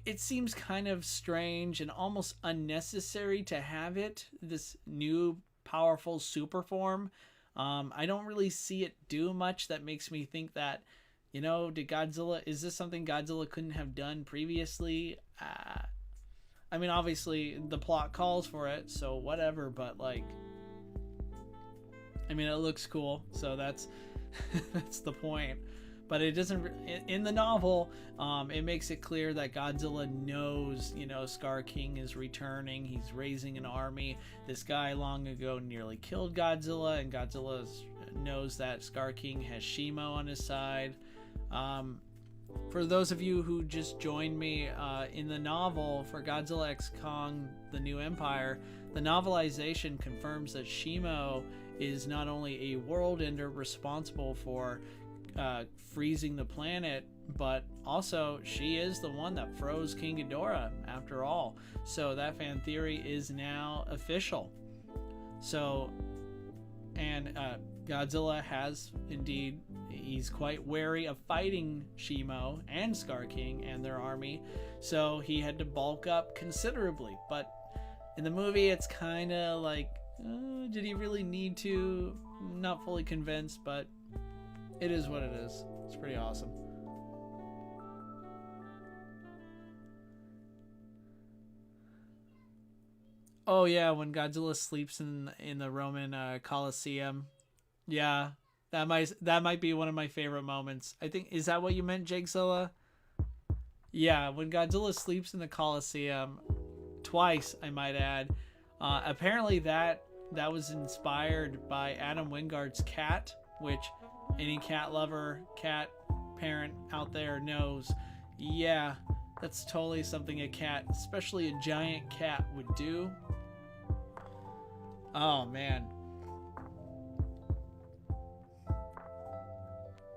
it seems kind of strange and almost unnecessary to have this new powerful super form. I don't really see it do much that makes me think that, is this something Godzilla couldn't have done previously? I mean, obviously the plot calls for it, so whatever, but like, I mean, it looks cool, so that's that's the point. But it doesn't, in the novel, it makes it clear that Godzilla knows, Scar King is returning. He's raising an army. This guy long ago nearly killed Godzilla, and Godzilla knows that Scar King has Shimo on his side. For those of you who just joined me, in the novel for Godzilla x Kong: The New Empire, the novelization confirms that Shimo is not only a world ender responsible for freezing the planet, but also she is the one that froze King Ghidorah after all. So that fan theory is now official. So, and Godzilla has indeed, he's quite wary of fighting Shimo and Scar King and their army, so he had to bulk up considerably. But in the movie it's kind of like, did he really need to? Not fully convinced, but it is what it is. It's pretty awesome. Oh yeah, when Godzilla sleeps in the Roman Colosseum. Yeah, that might be one of my favorite moments. I think, is that what you meant, Jigzilla? Yeah, when Godzilla sleeps in the Colosseum, twice I might add. Apparently that was inspired by Adam Wingard's cat, which any cat lover, cat parent out there knows. Yeah, that's totally something a cat, especially a giant cat, would do. Oh man.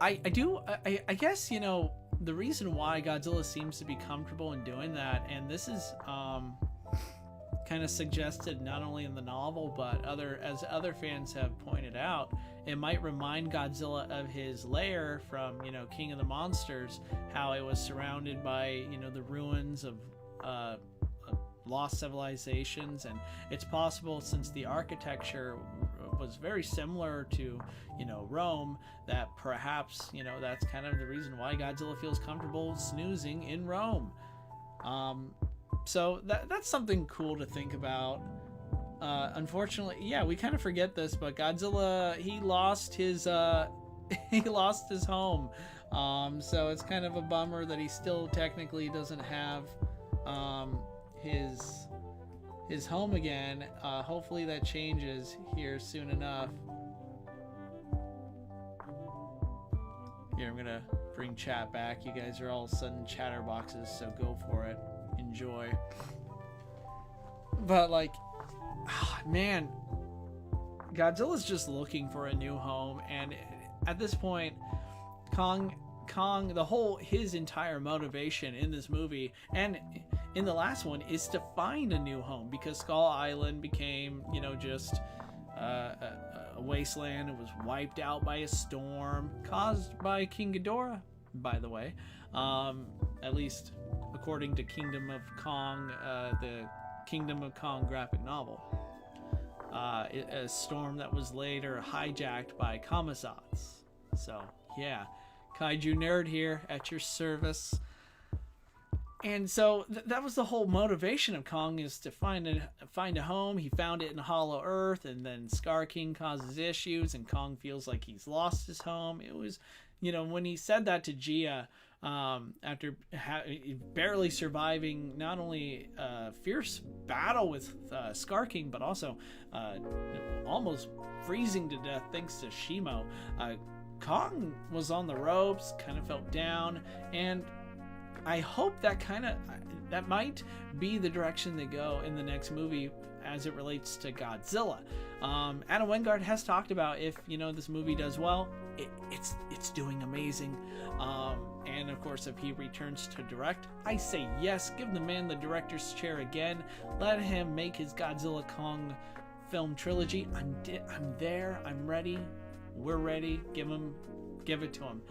I guess, the reason why Godzilla seems to be comfortable in doing that, and this is kind of suggested not only in the novel, but as other fans have pointed out, it might remind Godzilla of his lair from, King of the Monsters, how it was surrounded by, the ruins of lost civilizations. And it's possible, since the architecture was very similar to, Rome, that perhaps, that's kind of the reason why Godzilla feels comfortable snoozing in Rome. So that's something cool to think about. Unfortunately, yeah, we kind of forget this, but Godzilla, he lost his home. So it's kind of a bummer that he still technically doesn't have his home again. Hopefully that changes here soon enough. Here, I'm gonna bring chat back. You guys are all sudden chatterboxes, so go for it. Enjoy. But like, man, Godzilla's just looking for a new home, and at this point, Kong, his entire motivation in this movie and in the last one is to find a new home, because Skull Island became, just a wasteland. It was wiped out by a storm caused by King Ghidorah, by the way. At least according to Kingdom of Kong, the Kingdom of Kong graphic novel. a storm that was later hijacked by Kamazats. So yeah, kaiju nerd here at your service. And so that was the whole motivation of Kong, is to find a home. He found it in Hollow Earth, and then Scar King causes issues, and Kong feels like he's lost his home. It was, when he said that to Gia, after barely surviving not only a fierce battle with Scar King, but also almost freezing to death thanks to Shimo, Kong was on the ropes, kind of felt down, and I hope that might be the direction they go in the next movie as it relates to Godzilla. Adam Wingard has talked about, if this movie does well, it's doing amazing. And of course, if he returns to direct, I say yes. Give the man the director's chair again. Let him make his Godzilla Kong film trilogy. I'm there. I'm ready. We're ready. Give it to him.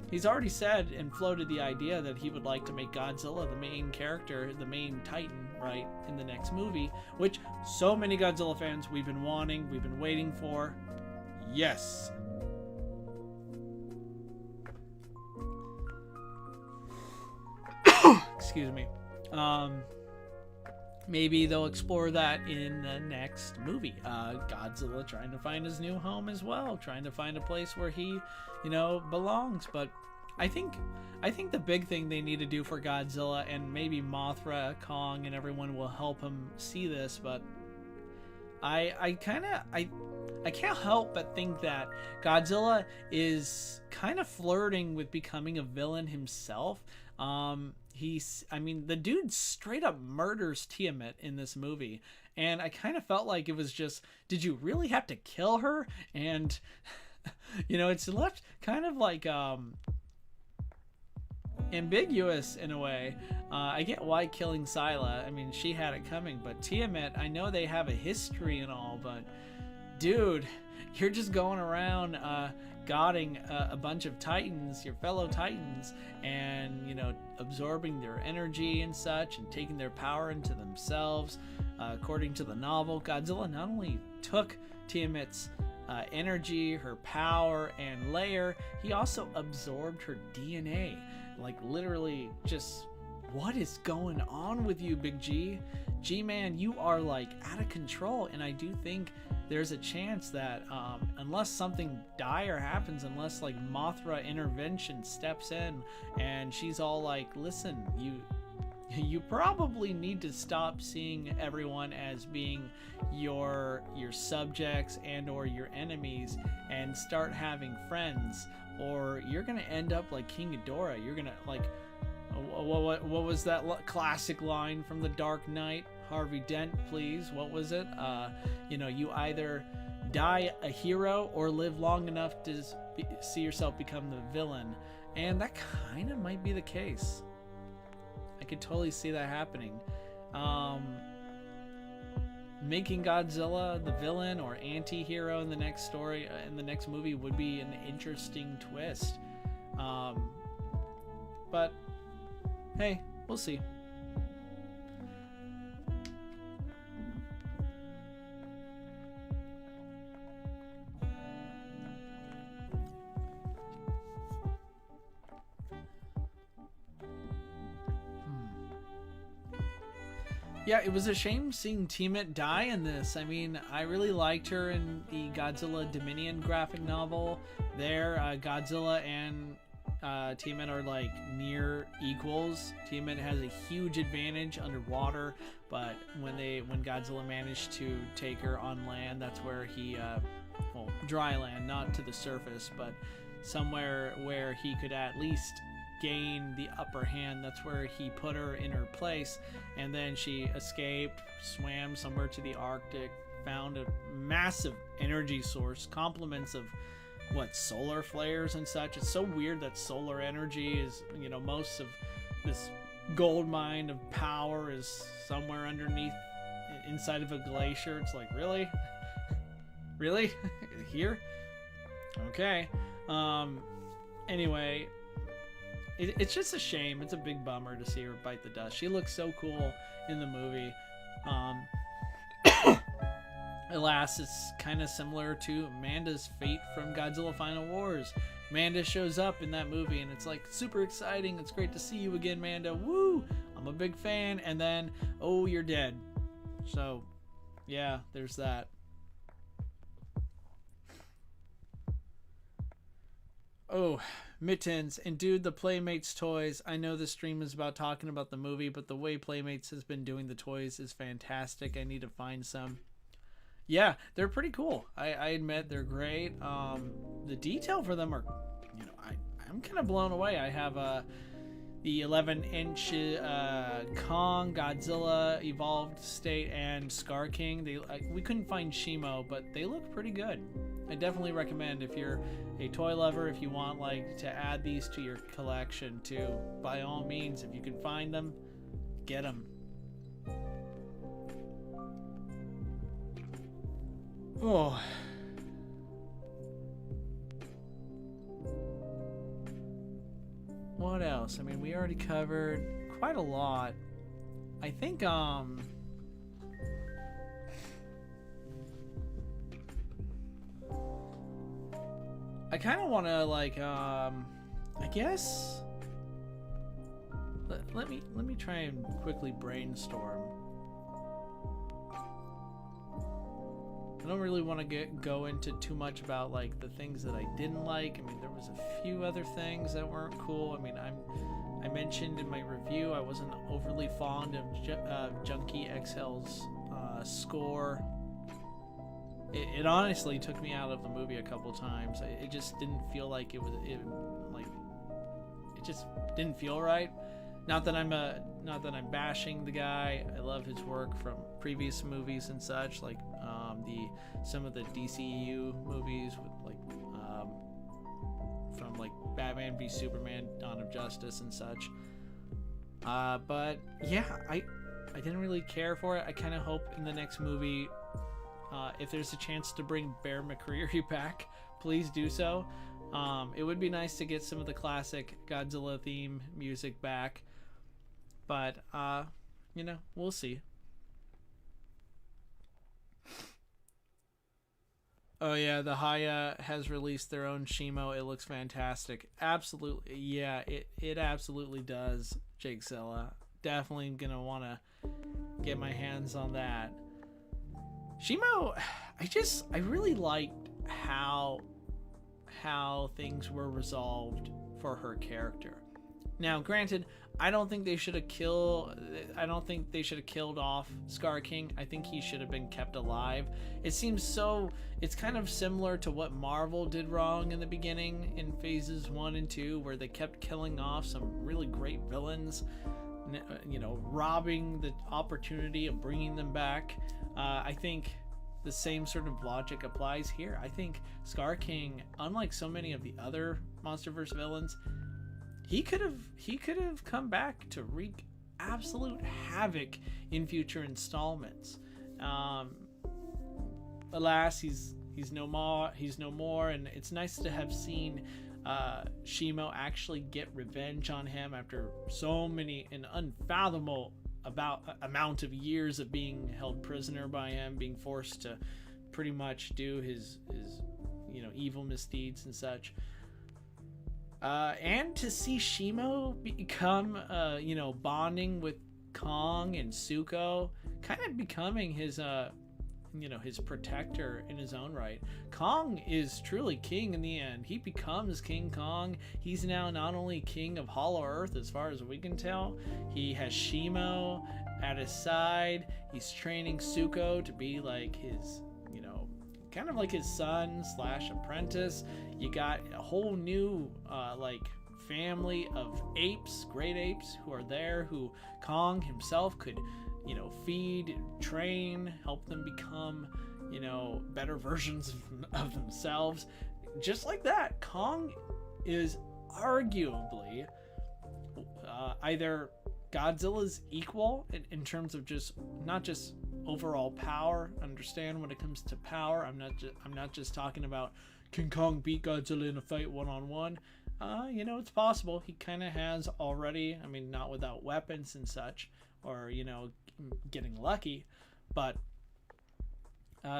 He's already said and floated the idea that he would like to make Godzilla the main character, the main Titan, right, in the next movie, which so many Godzilla fans we've been wanting, we've been waiting for. Yes. Excuse me. Maybe they'll explore that in the next movie. Godzilla trying to find his new home as well, trying to find a place where he, belongs. But I think the big thing they need to do for Godzilla, and maybe Mothra, Kong, and everyone will help him see this, but I can't help but think that Godzilla is kind of flirting with becoming a villain himself. The dude straight up murders Tiamat in this movie, and I kind of felt like it was just, did you really have to kill her? And it's left kind of like ambiguous in a way. I get why killing Scylla, she had it coming, but Tiamat, I know they have a history and all, but dude, you're just going around godding a bunch of Titans, your fellow Titans, and absorbing their energy and such, and taking their power into themselves. According to the novel, Godzilla not only took Tiamat's energy, her power and lair, he also absorbed her DNA. Like, literally, just what is going on with you, Big G? G-Man, you are like out of control, and I do think there's a chance that unless something dire happens, unless like Mothra intervention steps in and she's all like, listen, you probably need to stop seeing everyone as being your subjects and or your enemies, and start having friends, or you're gonna end up like King Ghidorah. You're gonna like, what was that classic line from The Dark Knight? Harvey Dent, please. What was it? You either die a hero or live long enough to see yourself become the villain. And that kind of might be the case. I could totally see that happening. Making Godzilla the villain or anti-hero in the next story, in the next movie, would be an interesting twist. But hey, we'll see. Yeah, it was a shame seeing Tiamat die in this. I really liked her in the Godzilla Dominion graphic novel. There, Godzilla and Tiamat are like near equals. Tiamat has a huge advantage underwater, but when Godzilla managed to take her on land, that's where he, dry land, not to the surface, but somewhere where he could at least gain the upper hand. That's where he put her in her place, and then she escaped, swam somewhere to the Arctic, found a massive energy source, compliments of solar flares and such. It's so weird that solar energy is, most of this gold mine of power is somewhere underneath, inside of a glacier. It's like, really? Really? Here? Okay. Anyway, it's just a shame. It's a big bummer to see her bite the dust. She looks so cool in the movie. Alas, it's kind of similar to Amanda's fate from Godzilla Final Wars. Amanda shows up in that movie and it's like super exciting. It's great to see you again, Amanda. Woo! I'm a big fan. And then, oh, you're dead. So, yeah, there's that. Oh, Mittens. And dude, the Playmates toys. I know this stream is about talking about the movie, but the way Playmates has been doing the toys is fantastic. I need to find some. Yeah, they're pretty cool. I admit they're great. The detail for them are, I'm kind of blown away. I have the 11-inch Kong, Godzilla, Evolved State, and Scar King. We couldn't find Shimo, but they look pretty good. I definitely recommend if you're a toy lover, if you want to add these to your collection too. By all means, if you can find them, get them. Oh. What else? I mean, we already covered quite a lot. I think, I kind of want to, I guess... Let me try and quickly brainstorm. I don't really want to go into too much about the things that I didn't like. I mean, there was a few other things that weren't cool. I mean, I mentioned in my review I wasn't overly fond of Junkie XL's score. It honestly took me out of the movie a couple times. It just didn't feel like it just didn't feel right. Not that I'm bashing the guy. I love his work from previous movies and such, like some of the DCEU movies with from Batman v Superman, Dawn of Justice and such. But yeah, I didn't really care for it. I kind of hope in the next movie, if there's a chance to bring Bear McCreary back, please do so. It would be nice to get some of the classic Godzilla theme music back. But, we'll see. Oh yeah, the Haya has released their own Shimo. It looks fantastic. Absolutely, yeah, it absolutely does, Jake Zilla. Definitely gonna want to get my hands on that. Shimo, I really liked how things were resolved for her character. Now, granted, I don't think they should have killed off Scar King. I think he should have been kept alive. It's kind of similar to what Marvel did wrong in the beginning in phases 1 and 2, where they kept killing off some really great villains, robbing the opportunity of bringing them back. I think the same sort of logic applies here. I think Scar King, unlike so many of the other Monsterverse villains, he could have come back to wreak absolute havoc in future installments. Alas, he's no more, and it's nice to have seen Shimo actually get revenge on him after an unfathomable amount of years of being held prisoner by him, being forced to pretty much do his evil misdeeds and such. And to see Shimo become, bonding with Kong and Zuko, kind of becoming his protector in his own right. Kong is truly king in the end. He becomes King Kong. He's now not only king of Hollow Earth, as far as we can tell. He has Shimo at his side. He's training Zuko to be like his, kind of like his son / apprentice. You got a whole new family of apes, great apes, who are there, who Kong himself could feed, train, help them become better versions of themselves. Just like that, Kong is arguably either Godzilla's equal in terms of not just overall power. Understand, when it comes to power, I'm not just talking about can Kong beat Godzilla in a fight one-on-one. It's possible. He kind of has already. I mean, not without weapons and such, or getting lucky, but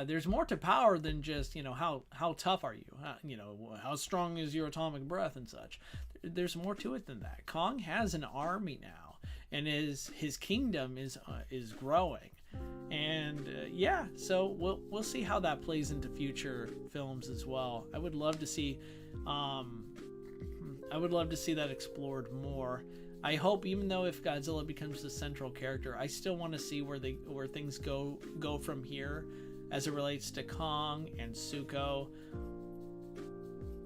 there's more to power than just, how tough are you, how strong is your atomic breath and such. There's more to it than that. Kong has an army now, and his kingdom is growing, and yeah, so we'll see how that plays into future films as well. I would love to see that explored more. I hope, even though if Godzilla becomes the central character, I still want to see where things go from here as it relates to Kong and Zuko.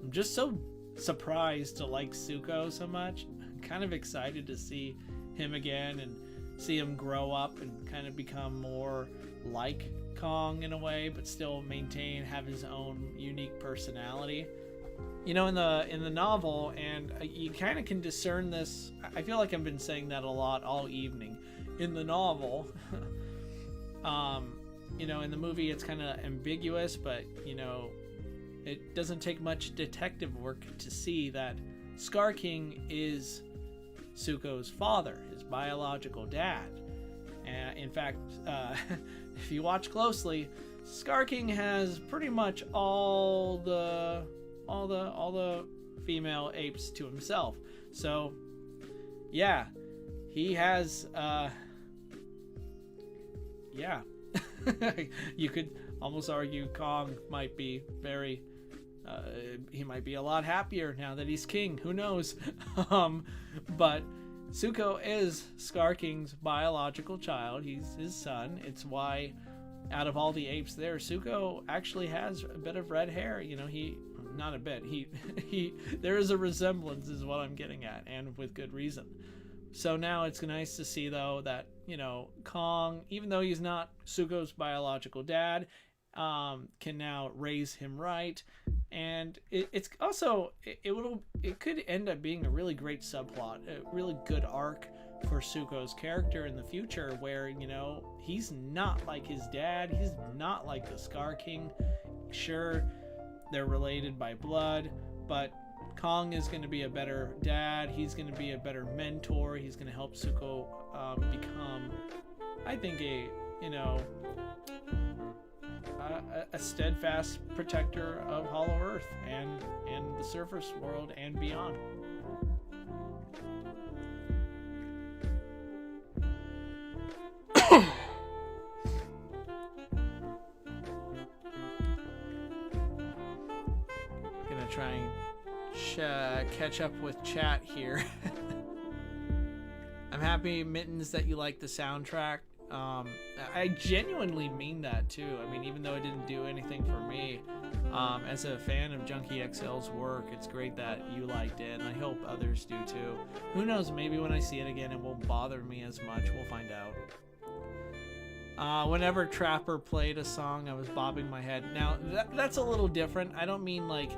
I'm just so surprised to like Zuko so much. I'm kind of excited to see him again and see him grow up and kind of become more like Kong in a way, but still have his own unique personality. In the novel, and you kind of can discern this. I feel like I've been saying that a lot all evening. In the novel, in the movie it's kind of ambiguous, but it doesn't take much detective work to see that Scar King is Zuko's father, his biological dad. In fact, if you watch closely, Scar King has pretty much all the female apes to himself. So yeah, he has you could almost argue Kong might be he might be a lot happier now that he's king. Who knows? But Zuko is Scar King's biological child. He's his son. It's why out of all the apes there, Zuko actually has a bit of red hair. Not a bit. He there is a resemblance, is what I'm getting at, and with good reason. So now it's nice to see, though, that Kong, even though he's not Zuko's biological dad, can now raise him right, and it's also it could end up being a really great subplot, a really good arc for Zuko's character in the future, where he's not like his dad, he's not like the Scar King. Sure, they're related by blood, but Kong is going to be a better dad. He's going to be a better mentor. He's going to help Zuko become, I think, a steadfast protector of Hollow Earth and the surface world and beyond. Gonna try and catch up with chat here. I'm happy, Mittens, that you like the soundtrack. I genuinely mean that too. I mean, even though it didn't do anything for me, as a fan of Junkie XL's work, it's great that you liked it, and I hope others do too. Who knows, maybe when I see it again it won't bother me as much. We'll find out. Whenever Trapper played a song, I was bobbing my head. Now, that's a little different. I don't mean like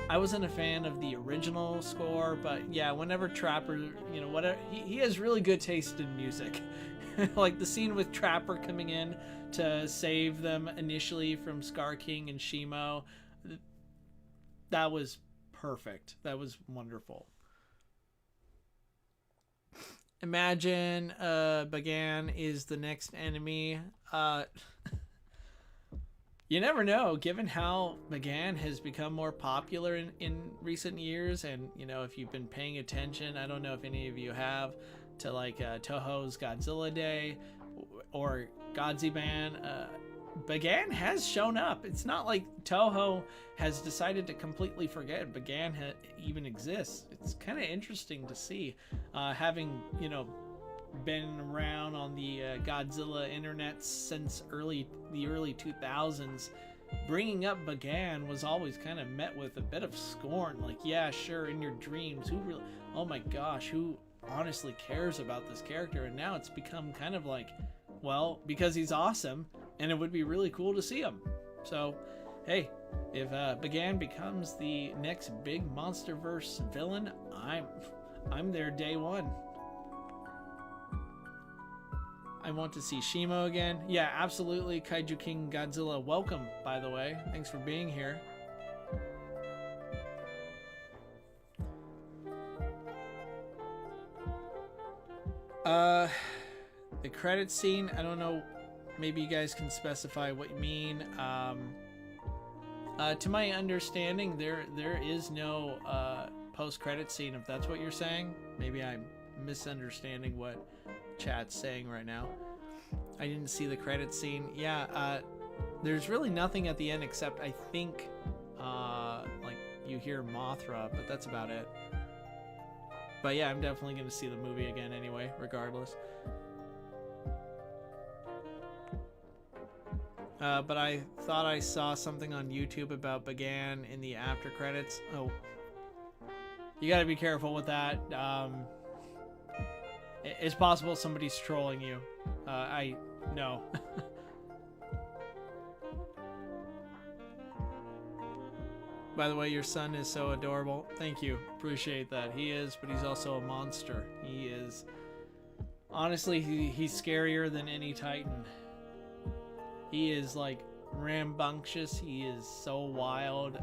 I wasn't a fan of the original score, but yeah, whenever Trapper, whatever, he has really good taste in music. Like the scene with Trapper coming in to save them initially from Scar King and Shimo, that was perfect. That was wonderful. Imagine Bagan is the next enemy. You never know, given how Bagan has become more popular in recent years, and if you've been paying attention, I don't know if any of you have, to like Toho's Godzilla Day or Godziban, Bagan has shown up. It's not like Toho has decided to completely forget Bagan even exists. It's kind of interesting to see, having been around on the Godzilla internet since the early 2000s. Bringing up Bagan was always kind of met with a bit of scorn, like, yeah, sure, in your dreams, who really, oh my gosh, who honestly cares about this character? And now it's become kind of like, well, because he's awesome and it would be really cool to see him. So hey, if Bagan becomes the next big Monsterverse villain, I'm there day one. I want to see Shimo again. Yeah, absolutely. Kaiju King Godzilla, welcome, by the way. Thanks for being here. The credit scene, I don't know maybe you guys can specify what you mean. To my understanding, there is no post-credit scene, if that's what you're saying. Maybe I'm misunderstanding what chat's saying right now. I didn't see the credit scene. Yeah, there's really nothing at the end except I think like you hear Mothra, but that's about it. But yeah, I'm definitely going to see the movie again anyway, regardless. But I thought I saw something on YouTube about Bagan in the after credits. Oh, you got to be careful with that. It's possible somebody's trolling you. I know. By the way, your son is so adorable. Thank you. Appreciate that. He is, but he's also a monster. He is... Honestly, he's scarier than any Titan. He is, like, rambunctious. He is so wild.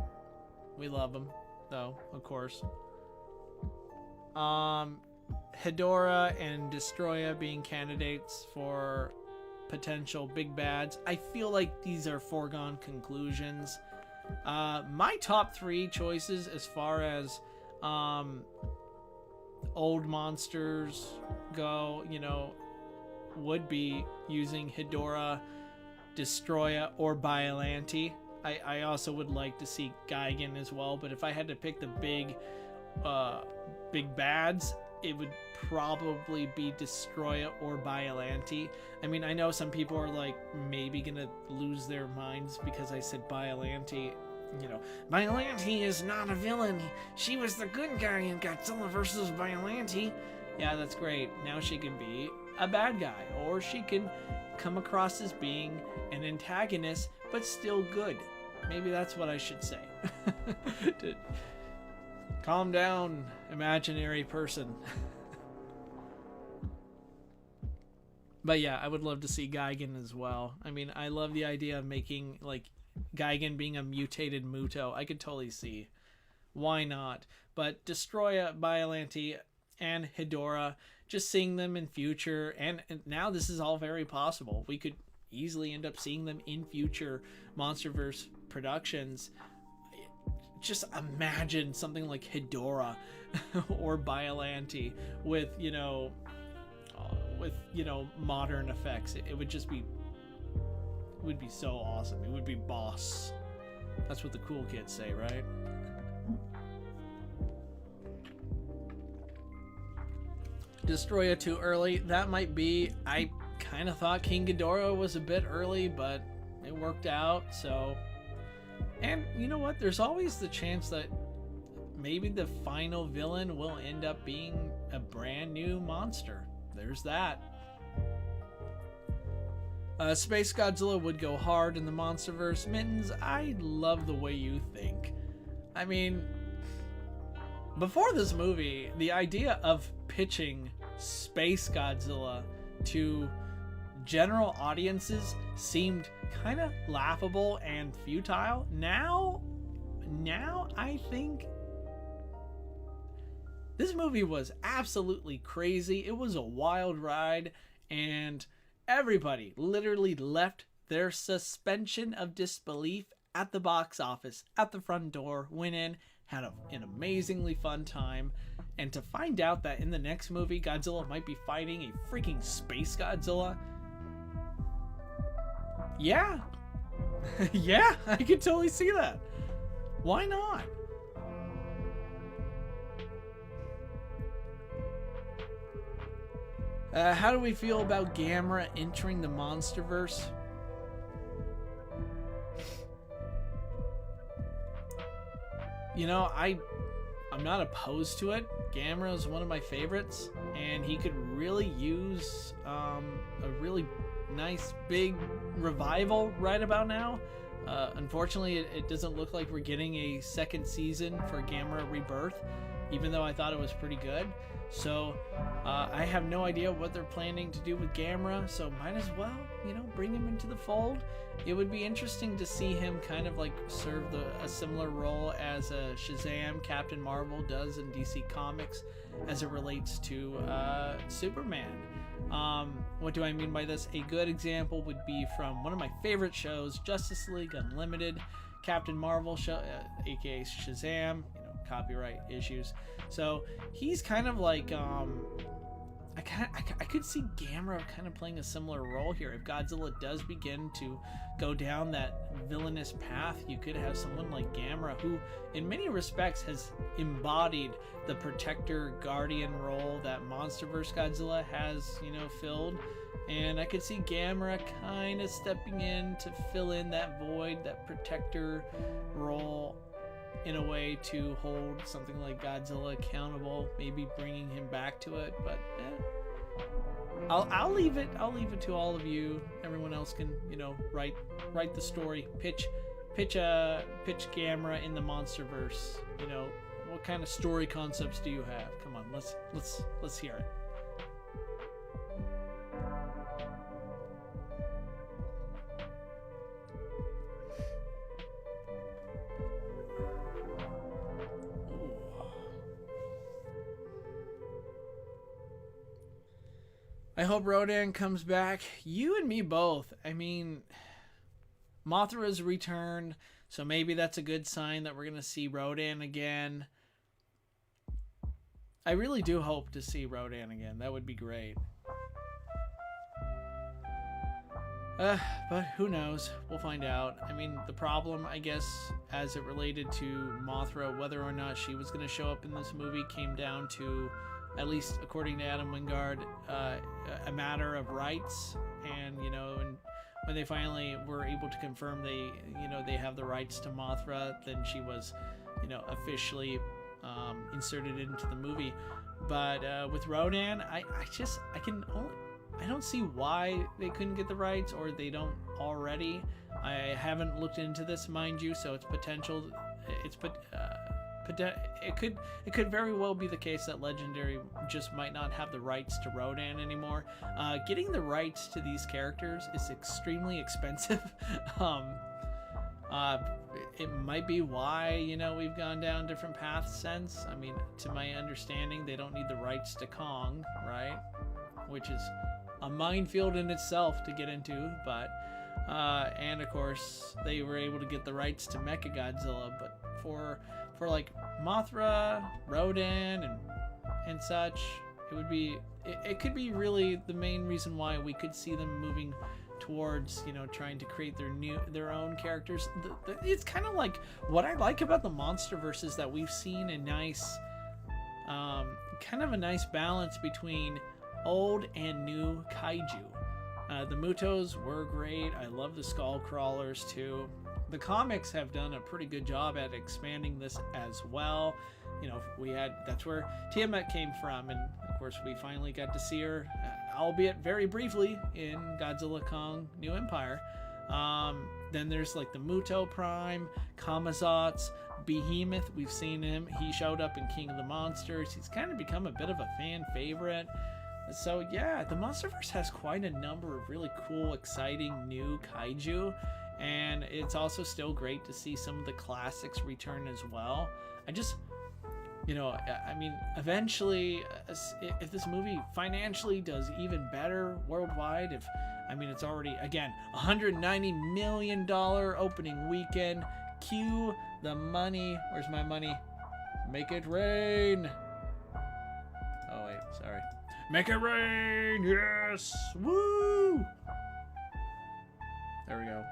We love him, though, of course. Hedorah and Destroya being candidates for potential big bads. I feel like these are foregone conclusions. My top 3 choices as far as old monsters go, you know, would be using Hedorah, Destroya, or Biollante. I also would like to see Gigan as well, but if I had to pick the big bads, it would probably be Destroya or Biollante. I mean, I know some people are like maybe gonna lose their minds because I said Biollante. You know, Biollante is not a villain. She was the good guy in Godzilla versus Biollante. Yeah, that's great. Now she can be a bad guy, or she can come across as being an antagonist, but still good. Maybe that's what I should say. Calm down, imaginary person. But yeah, I would love to see Gigan as well. I mean, I love the idea of making, like, Gigan being a mutated Muto. I could totally see. Why not? But Destroya, Biollante, and Hedorah, just seeing them in future, and now this is all very possible. We could easily end up seeing them in future Monsterverse productions. Just imagine something like Hedorah or Biollante with, you know, modern effects. It would just be, it would be so awesome. It would be boss. That's what the cool kids say, right? Destroya too early. That might be. I kind of thought King Ghidorah was a bit early, but it worked out. So, and you know what? There's always the chance that maybe the final villain will end up being a brand new monster. There's that. Space Godzilla would go hard in the Monsterverse. Mittens, I love the way you think. I mean, before this movie, the idea of pitching Space Godzilla to general audiences seemed kind of laughable and futile. Now I think this movie was absolutely crazy. It was a wild ride, and everybody literally left their suspension of disbelief at the box office, at the front door, went in, had an amazingly fun time. And to find out that in the next movie, Godzilla might be fighting a freaking Space Godzilla. Yeah. Yeah, I can totally see that. Why not? How do we feel about Gamera entering the Monsterverse? You know, I'm not opposed to it. Gamera is one of my favorites, and he could really use a really nice big revival right about now. Unfortunately, it doesn't look like we're getting a second season for Gamera Rebirth, even though I thought it was pretty good. So I have no idea what they're planning to do with Gamera, so might as well, you know, bring him into the fold. It would be interesting to see him kind of like serve a similar role as Shazam, Captain Marvel does in DC Comics as it relates to Superman. What do I mean by this? A good example would be from one of my favorite shows, Justice League Unlimited, Captain Marvel show, aka Shazam. Copyright issues. So he's kind of like I could see Gamera kind of playing a similar role here. If Godzilla does begin to go down that villainous path, you could have someone like Gamera, who in many respects has embodied the protector guardian role that Monsterverse Godzilla has, filled. And I could see Gamera kind of stepping in to fill in that void, that protector role, in a way to hold something like Godzilla accountable, maybe bringing him back to it. But I'll leave it to all of you. Everyone else can write the story, pitch Gamera in the Monsterverse. What kind of story concepts do you have? Come on, let's hear it. I hope Rodan comes back. You and me both. I mean, Mothra's returned, so maybe that's a good sign that we're going to see Rodan again. I really do hope to see Rodan again. That would be great. But who knows? We'll find out. I mean, the problem, I guess, as it related to Mothra, whether or not she was going to show up in this movie, came down to, at least according to Adam Wingard, a matter of rights. And and when they finally were able to confirm they have the rights to Mothra, then she was officially inserted into the movie. But with Rodan, I don't see why they couldn't get the rights, or they don't already. I haven't looked into this, mind you, so it's potential. It could very well be the case that Legendary just might not have the rights to Rodan anymore. Getting the rights to these characters is extremely expensive. It might be why we've gone down different paths since. I mean, to my understanding, they don't need the rights to Kong, right? Which is a minefield in itself to get into, but and of course they were able to get the rights to Mechagodzilla, but for like Mothra, Rodan, and such, it could be really the main reason why we could see them moving towards trying to create their own characters. It's kind of like what I like about the Monsterverse is that we've seen a nice kind of a nice balance between old and new kaiju. The Mutos were great. I love the Skull Crawlers too. The comics have done a pretty good job at expanding this as well. That's where Tiamat came from, and of course we finally got to see her, albeit very briefly, in Godzilla Kong New Empire. Then there's like the Muto Prime, Kamazotz, Behemoth. We've seen him. He showed up in King of the Monsters. He's kind of become a bit of a fan favorite. So yeah, the Monsterverse has quite a number of really cool, exciting new kaiju. And it's also still great to see some of the classics return as well. I mean, eventually, if this movie financially does even better worldwide, it's already, again, $190 million opening weekend. Cue the money. Where's my money? Make it rain. Oh, wait, sorry. Make it rain, yes! Woo! There we go.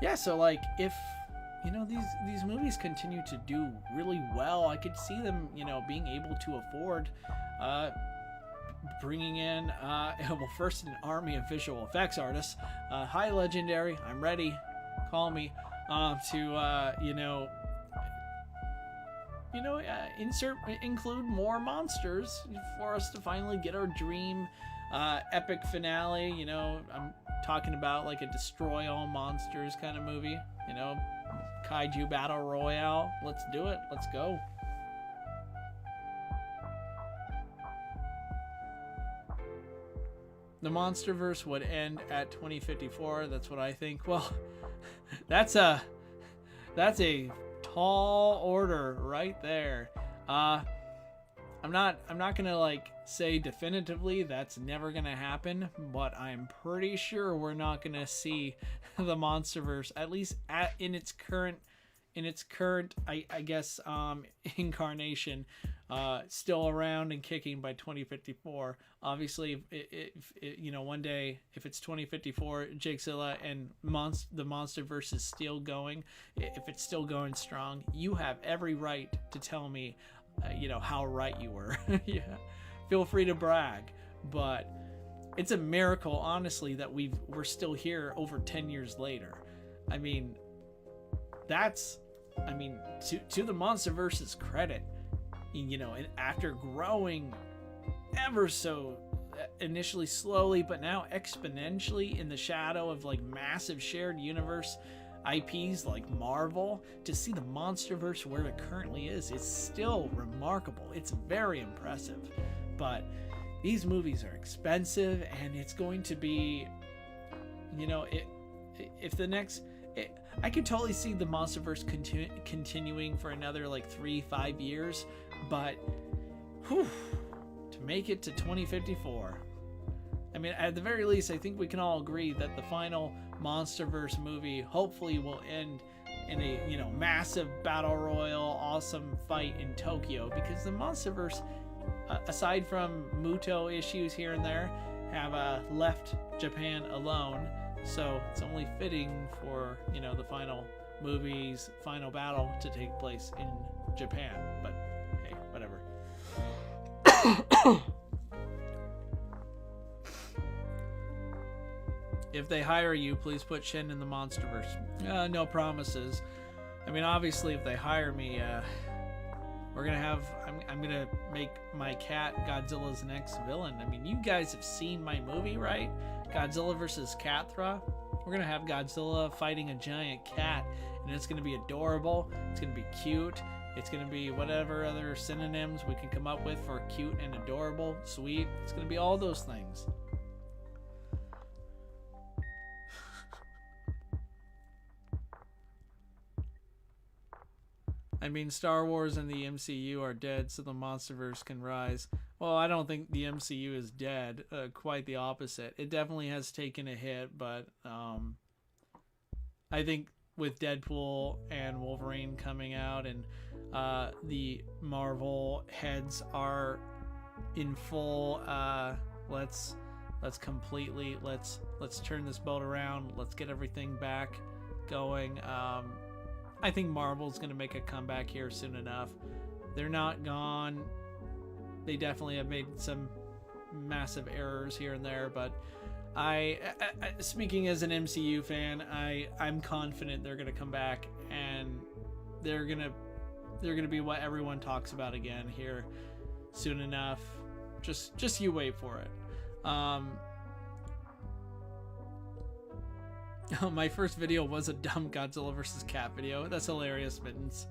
Yeah, so like if these movies continue to do really well, I could see them being able to afford bringing in first an army of visual effects artists. Hi Legendary, I'm ready. Call me include more monsters for us to finally get our dream epic finale. I'm talking about like a destroy all monsters kind of movie, kaiju battle royale. Let's do it. Let's go. The Monsterverse would end at 2054. That's what I think. Well, that's a tall order right there. I'm not gonna like say definitively that's never gonna happen, but I'm pretty sure we're not gonna see the Monsterverse, at least in its current I guess incarnation, still around and kicking by 2054. Obviously, if one day if it's 2054, Jigzilla and the Monsterverse is still going, if it's still going strong, you have every right to tell me how right you were. Yeah, feel free to brag, but it's a miracle, honestly, that we're still here over 10 years later. I mean, that's to the Monsterverse's credit, and after growing ever so initially slowly but now exponentially in the shadow of like massive shared universe IPs like Marvel, to see the Monsterverse where it currently is still remarkable. It's very impressive. But these movies are expensive, and it's going to be, if the next, I could totally see the Monsterverse continuing for another like 3-5 years, but to make it to 2054, I mean, at the very least, I think we can all agree that the final Monsterverse movie hopefully will end in a massive battle royal, awesome fight in Tokyo, because the Monsterverse, aside from Muto issues here and there, have left Japan alone. So it's only fitting for the final movie's final battle to take place in Japan. But hey, whatever. If they hire you, please put Shin in the Monsterverse. No promises. I mean, obviously, if they hire me, we're gonna have. I'm gonna make my cat Godzilla's next villain. I mean, you guys have seen my movie, right? Godzilla versus Cathra. We're gonna have Godzilla fighting a giant cat, and it's gonna be adorable. It's gonna be cute. It's gonna be whatever other synonyms we can come up with for cute and adorable, sweet. It's gonna be all those things. I mean, Star Wars and the MCU are dead, so the Monsterverse can rise. Well, I don't think the MCU is dead. Quite the opposite. It definitely has taken a hit, but I think with Deadpool and Wolverine coming out, and the Marvel heads are in full. Let's turn this boat around. Let's get everything back going. I think Marvel's going to make a comeback here soon enough. They're not gone. They definitely have made some massive errors here and there, but I speaking as an MCU fan, I'm confident they're going to come back, and they're going to be what everyone talks about again here soon enough. Just you wait for it. My first video was a dumb Godzilla vs. Cat video. That's hilarious, Mittens.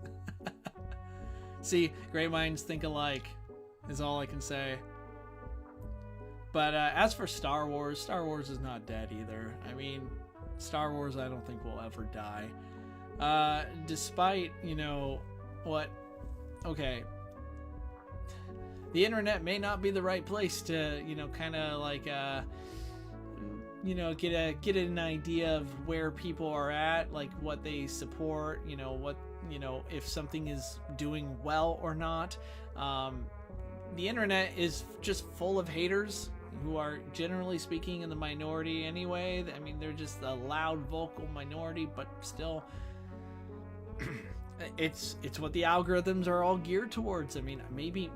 See, great minds think alike is all I can say. But as for Star Wars is not dead either. I mean, Star Wars I don't think will ever die. Despite, what... Okay. The internet may not be the right place to, kind of like... get an idea of where people are at, like what they support, if something is doing well or not. The internet is just full of haters who are, generally speaking, in the minority anyway. I mean, they're just a loud, vocal minority, but still, it's what the algorithms are all geared towards. I mean, maybe,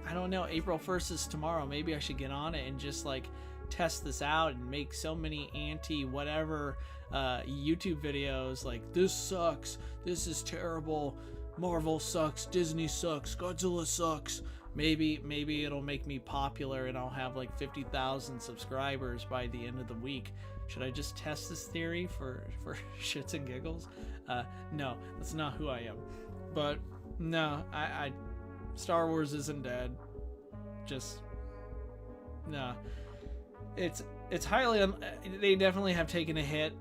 I don't know, April 1st is tomorrow. Maybe I should get on it and just like test this out and make so many anti-whatever YouTube videos like, this sucks, this is terrible, Marvel sucks, Disney sucks, Godzilla sucks. Maybe it'll make me popular and I'll have like 50,000 subscribers by the end of the week. Should I just test this theory for shits and giggles? No, that's not who I am. But no, I Star Wars isn't dead. Just no. It's highly they definitely have taken a hit,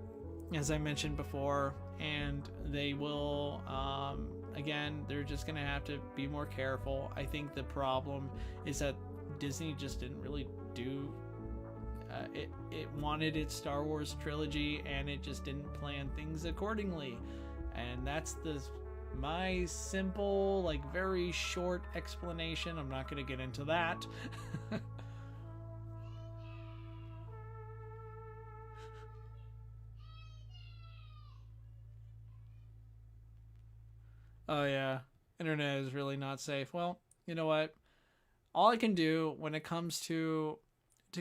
as I mentioned before, and they will, again, they're just gonna have to be more careful. I think the problem is that Disney just didn't really do it wanted its Star Wars trilogy, and it just didn't plan things accordingly. And that's my simple, like, very short explanation. I'm not going to get into that. Oh yeah, internet is really not safe. Well, you know what? All I can do when it comes to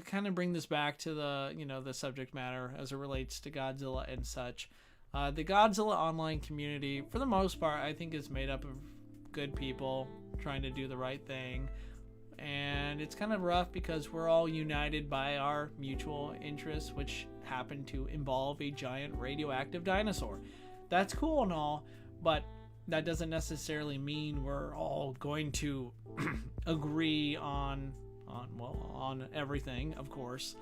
kind of bring this back to the, the subject matter as it relates to Godzilla and such, the Godzilla online community, for the most part, I think is made up of good people trying to do the right thing. And it's kind of rough because we're all united by our mutual interests, which happen to involve a giant radioactive dinosaur. That's cool and all, but that doesn't necessarily mean we're all going to agree on everything, of course.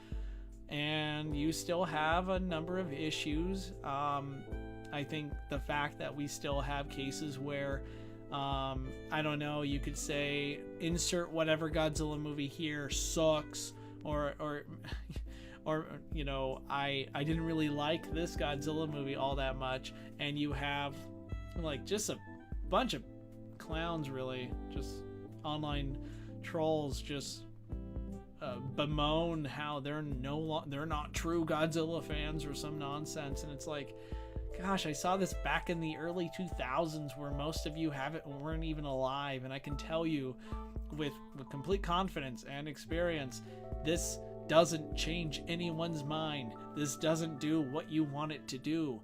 And you still have a number of issues. I think the fact that we still have cases where, I don't know, you could say insert whatever Godzilla movie here sucks, or I didn't really like this Godzilla movie all that much, and you have like just a bunch of clowns, really, just online trolls, just bemoan how they're not true Godzilla fans or some nonsense. And it's like, gosh, I saw this back in the early 2000s where most of you weren't even alive, and I can tell you with complete confidence and experience, this doesn't change anyone's mind. This doesn't do what you want it to do,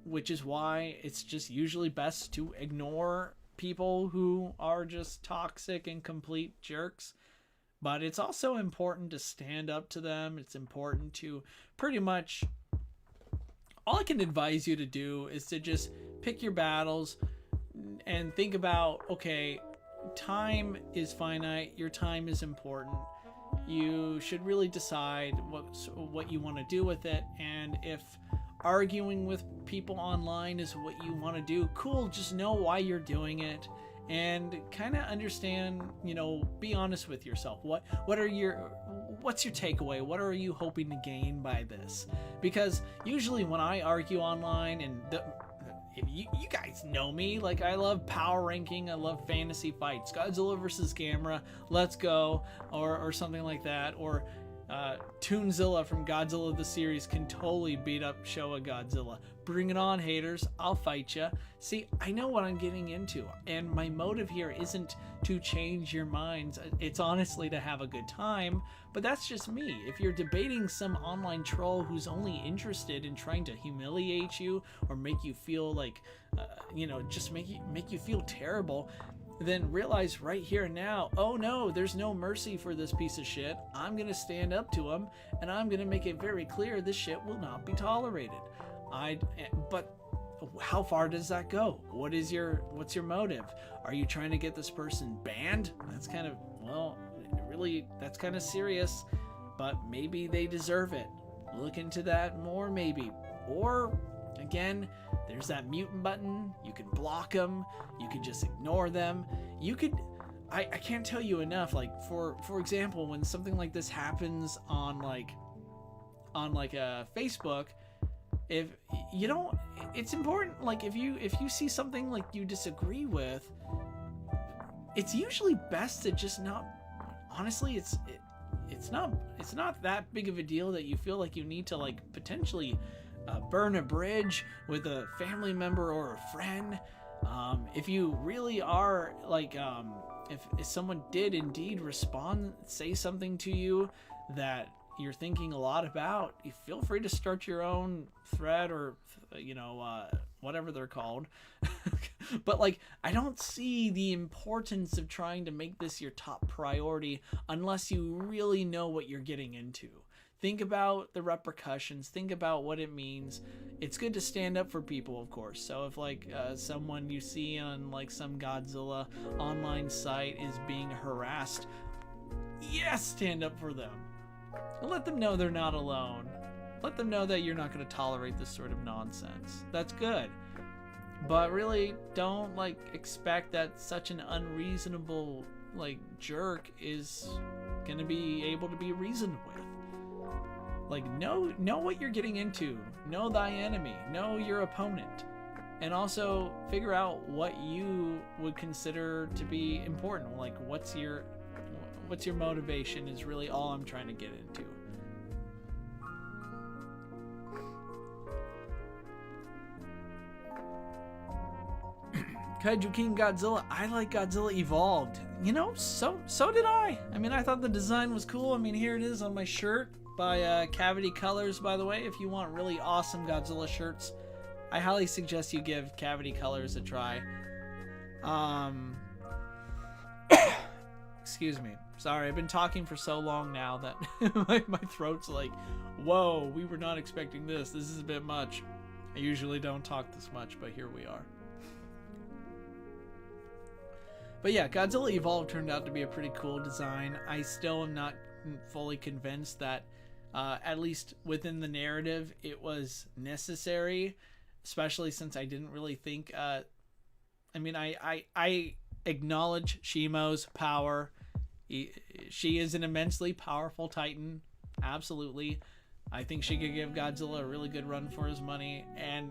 which is why it's just usually best to ignore people who are just toxic and complete jerks. But it's also important to stand up to them. It's important to pretty much, all I can advise you to do is to just pick your battles and think about, okay, time is finite. Your time is important. You should really decide what you want to do with it. And if arguing with people online is what you want to do, cool, just know why you're doing it. And kind of understand, be honest with yourself. What's your takeaway? What are you hoping to gain by this? Because usually when I argue online, and you guys know me, like, I love power ranking, I love fantasy fights, Godzilla versus Gamera, let's go, or something like that, or Toonzilla from Godzilla the series can totally beat up Showa Godzilla. Bring it on, haters. I'll fight ya. See, I know what I'm getting into, and my motive here isn't to change your minds. It's honestly to have a good time, but that's just me. If you're debating some online troll who's only interested in trying to humiliate you or make you feel like, just make you feel terrible, then realize right here and now, oh no, there's no mercy for this piece of shit. I'm gonna stand up to him, and I'm gonna make it very clear this shit will not be tolerated. But how far does that go? What's your motive? Are you trying to get this person banned? That's kind of, that's kind of serious, but maybe they deserve it. Look into that more, maybe. Or, again, there's that mutant button. You can block them. You can just ignore them. You could, I can't tell you enough, like, for example, when something like this happens on Facebook, if you don't, it's important, like, if you see something like you disagree with, it's usually best to just not, honestly, it's not that big of a deal that you feel like you need to, like, potentially burn a bridge with a family member or a friend. If you really are, like, if someone did indeed respond, say something to you that you're thinking a lot about, you feel free to start your own thread, or whatever they're called. But, like, I don't see the importance of trying to make this your top priority unless you really know what you're getting into. Think about the repercussions. Think about what it means. It's good to stand up for people, of course. So if, like, someone you see on, like, some Godzilla online site is being harassed, yes, stand up for them. Let them know they're not alone. let them know that you're not going to tolerate this sort of nonsense. That's good. But really, don't like expect that such an unreasonable like jerk is going to be able to be reasoned with. Like, know what you're getting into. Know thy enemy. Know your opponent. And also figure out what you would consider to be important. Like, what's your motivation is really all I'm trying to get into. Kaiju King Godzilla. I like Godzilla Evolved. You know, so did I. I mean, I thought the design was cool. I mean, here it is on my shirt by Cavity Colors, by the way. If you want really awesome Godzilla shirts, I highly suggest you give Cavity Colors a try. Excuse me. Sorry, I've been talking for so long now that my throat's like, whoa, we were not expecting this. This is a bit much. I usually don't talk this much, but here we are. But yeah, Godzilla Evolved turned out to be a pretty cool design. I still am not fully convinced that, at least within the narrative, it was necessary, especially since I didn't really think... I mean, I acknowledge Shimo's power. She is an immensely powerful Titan. Absolutely. I think she could give Godzilla a really good run for his money. And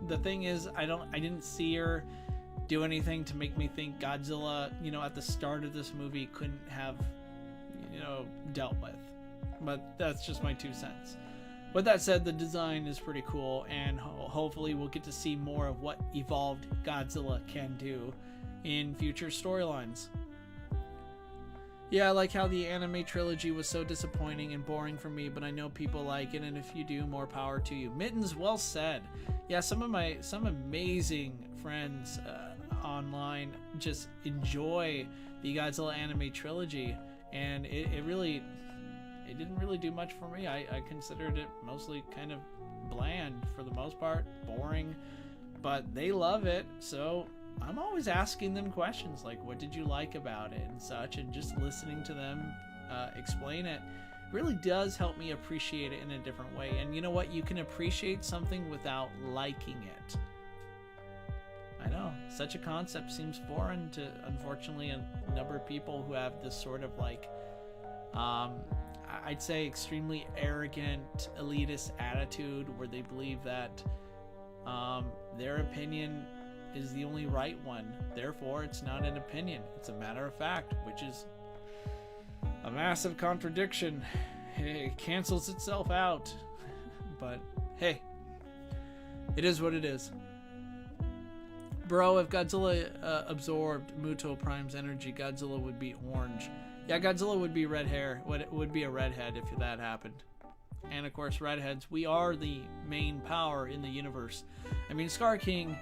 the thing is, I didn't see her do anything to make me think Godzilla, you know, at the start of this movie couldn't have, you know, dealt with. But that's just my 2 cents. With that said, the design is pretty cool, and hopefully we'll get to see more of what evolved Godzilla can do in future storylines. Yeah, I like how the anime trilogy was so disappointing and boring for me, but I know people like it, and if you do, more power to you. Mittens, well said. Yeah, some amazing friends online just enjoy the Godzilla anime trilogy, and it didn't really do much for me. I considered it mostly kind of bland for the most part, boring, but they love it, so I'm always asking them questions like, what did you like about it and such, and just listening to them explain it really does help me appreciate it in a different way. And you know what? You can appreciate something without liking it. I know, such a concept seems foreign to, unfortunately, a number of people who have this sort of like, I'd say extremely arrogant, elitist attitude where they believe that their opinion is the only right one. Therefore, it's not an opinion. It's a matter of fact, which is a massive contradiction. It cancels itself out. But hey, it is what it is. Bro, if Godzilla absorbed Muto Prime's energy, Godzilla would be orange. Yeah, Godzilla would be red hair. Would be a redhead if that happened. And of course, redheads, we are the main power in the universe. I mean, Scar King,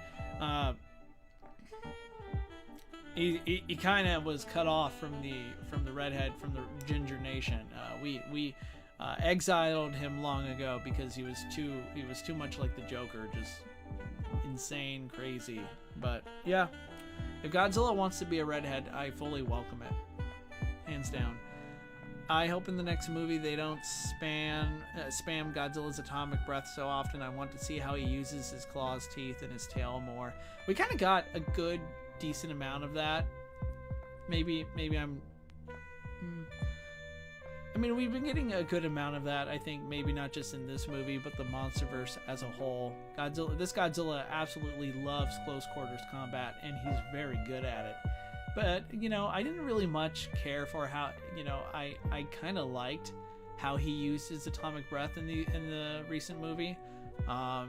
he kind of was cut off from the redhead, from the Ginger Nation. We exiled him long ago because he was too much like the Joker, just insane, crazy. But yeah, if Godzilla wants to be a redhead, I fully welcome it, hands down. I hope in the next movie they don't spam Godzilla's atomic breath so often. I want to see how he uses his claws, teeth, and his tail more. We kind of got a good, decent amount of that. Maybe I'm... I mean, we've been getting a good amount of that, I think, maybe not just in this movie, but the Monsterverse as a whole. This Godzilla absolutely loves close quarters combat, and he's very good at it. But, you know, I didn't really much care for how, you know, I kind of liked how he used his atomic breath in the recent movie. My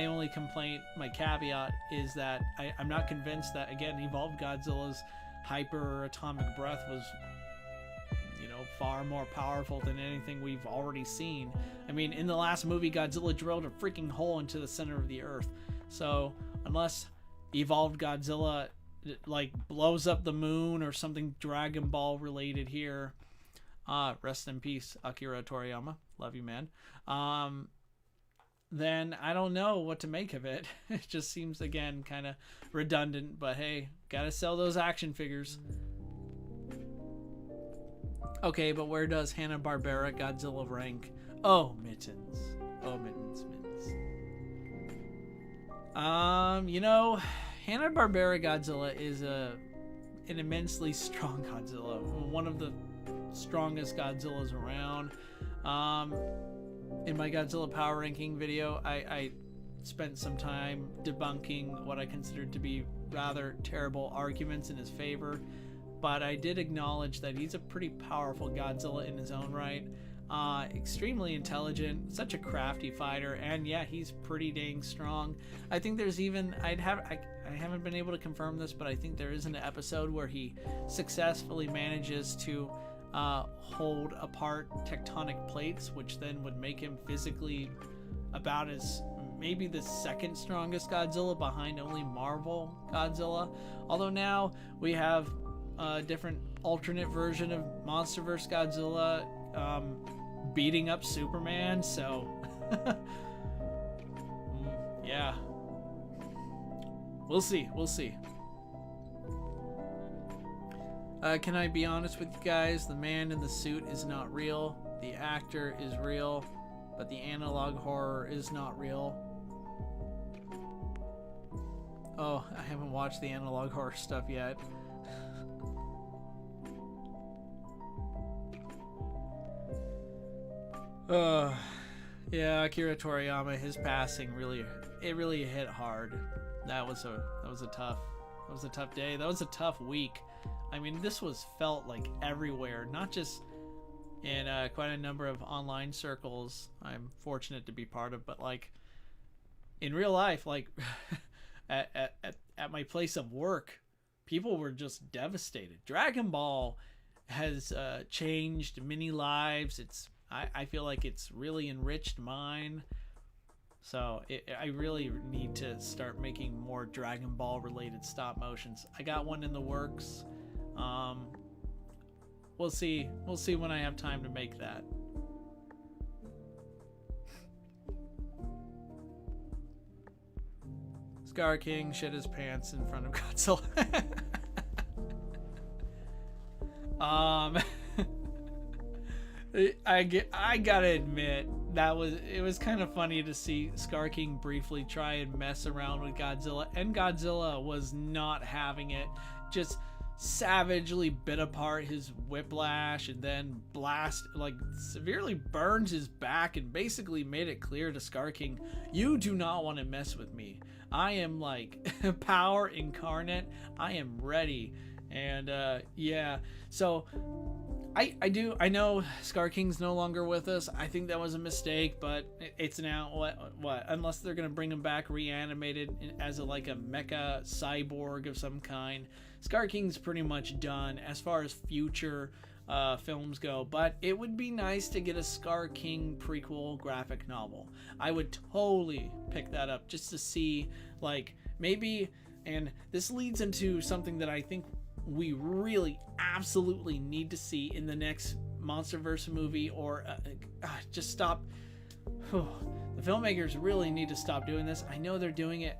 only complaint, my caveat, is that I'm not convinced that, again, Evolved Godzilla's hyper atomic breath was, you know, far more powerful than anything we've already seen. I mean, in the last movie, Godzilla drilled a freaking hole into the center of the earth. So, unless Evolved Godzilla like blows up the moon or something Dragon Ball related here, rest in peace, Akira Toriyama, love you, man, then I don't know what to make of it. It just seems, again, kind of redundant, but hey, gotta sell those action figures. Okay, but where does Hanna-Barbera Godzilla rank? Oh, mittens. Oh, mittens. You know, Hanna-Barbera Godzilla is an immensely strong Godzilla. One of the strongest Godzillas around. In my Godzilla power ranking video, I spent some time debunking what I considered to be rather terrible arguments in his favor, but I did acknowledge that he's a pretty powerful Godzilla in his own right. Extremely intelligent, such a crafty fighter, and yeah, he's pretty dang strong. I think there's even, I haven't been able to confirm this, but I think there is an episode where he successfully manages to hold apart tectonic plates, which then would make him physically about as maybe the second strongest Godzilla behind only Marvel Godzilla. Although now we have a different alternate version of Monsterverse Godzilla beating up Superman, so yeah, we'll see. Can I be honest with you guys? The man in the suit is not real. The actor is real, but the analog horror is not real. Oh, I haven't watched the analog horror stuff yet. Yeah, Akira Toriyama, his passing really hit hard. That was a tough day. That was a tough week. I mean, this was felt like everywhere, not just in quite a number of online circles I'm fortunate to be part of, but like in real life, like at my place of work, people were just devastated. Dragon Ball has changed many lives. I feel like it's really enriched mine. So I really need to start making more Dragon Ball related stop motions. I got one in the works. We'll see when I have time to make that. Scar King shit his pants in front of Godzilla. I gotta admit, it was kind of funny to see Scar King briefly try and mess around with Godzilla, and Godzilla was not having it. Just savagely bit apart his whiplash and then severely burned his back and basically made it clear to Scar King, you do not want to mess with me. I am like power incarnate. I am ready. And yeah, so I know Scar King's no longer with us. I think that was a mistake, but it's now what unless they're gonna bring him back reanimated as a mecha cyborg of some kind. Scar King's pretty much done as far as future films go, but it would be nice to get a Scar King prequel graphic novel. I would totally pick that up just to see, like, maybe, and this leads into something that I think we really absolutely need to see in the next Monsterverse movie, or just stop. The filmmakers really need to stop doing this. I know they're doing it.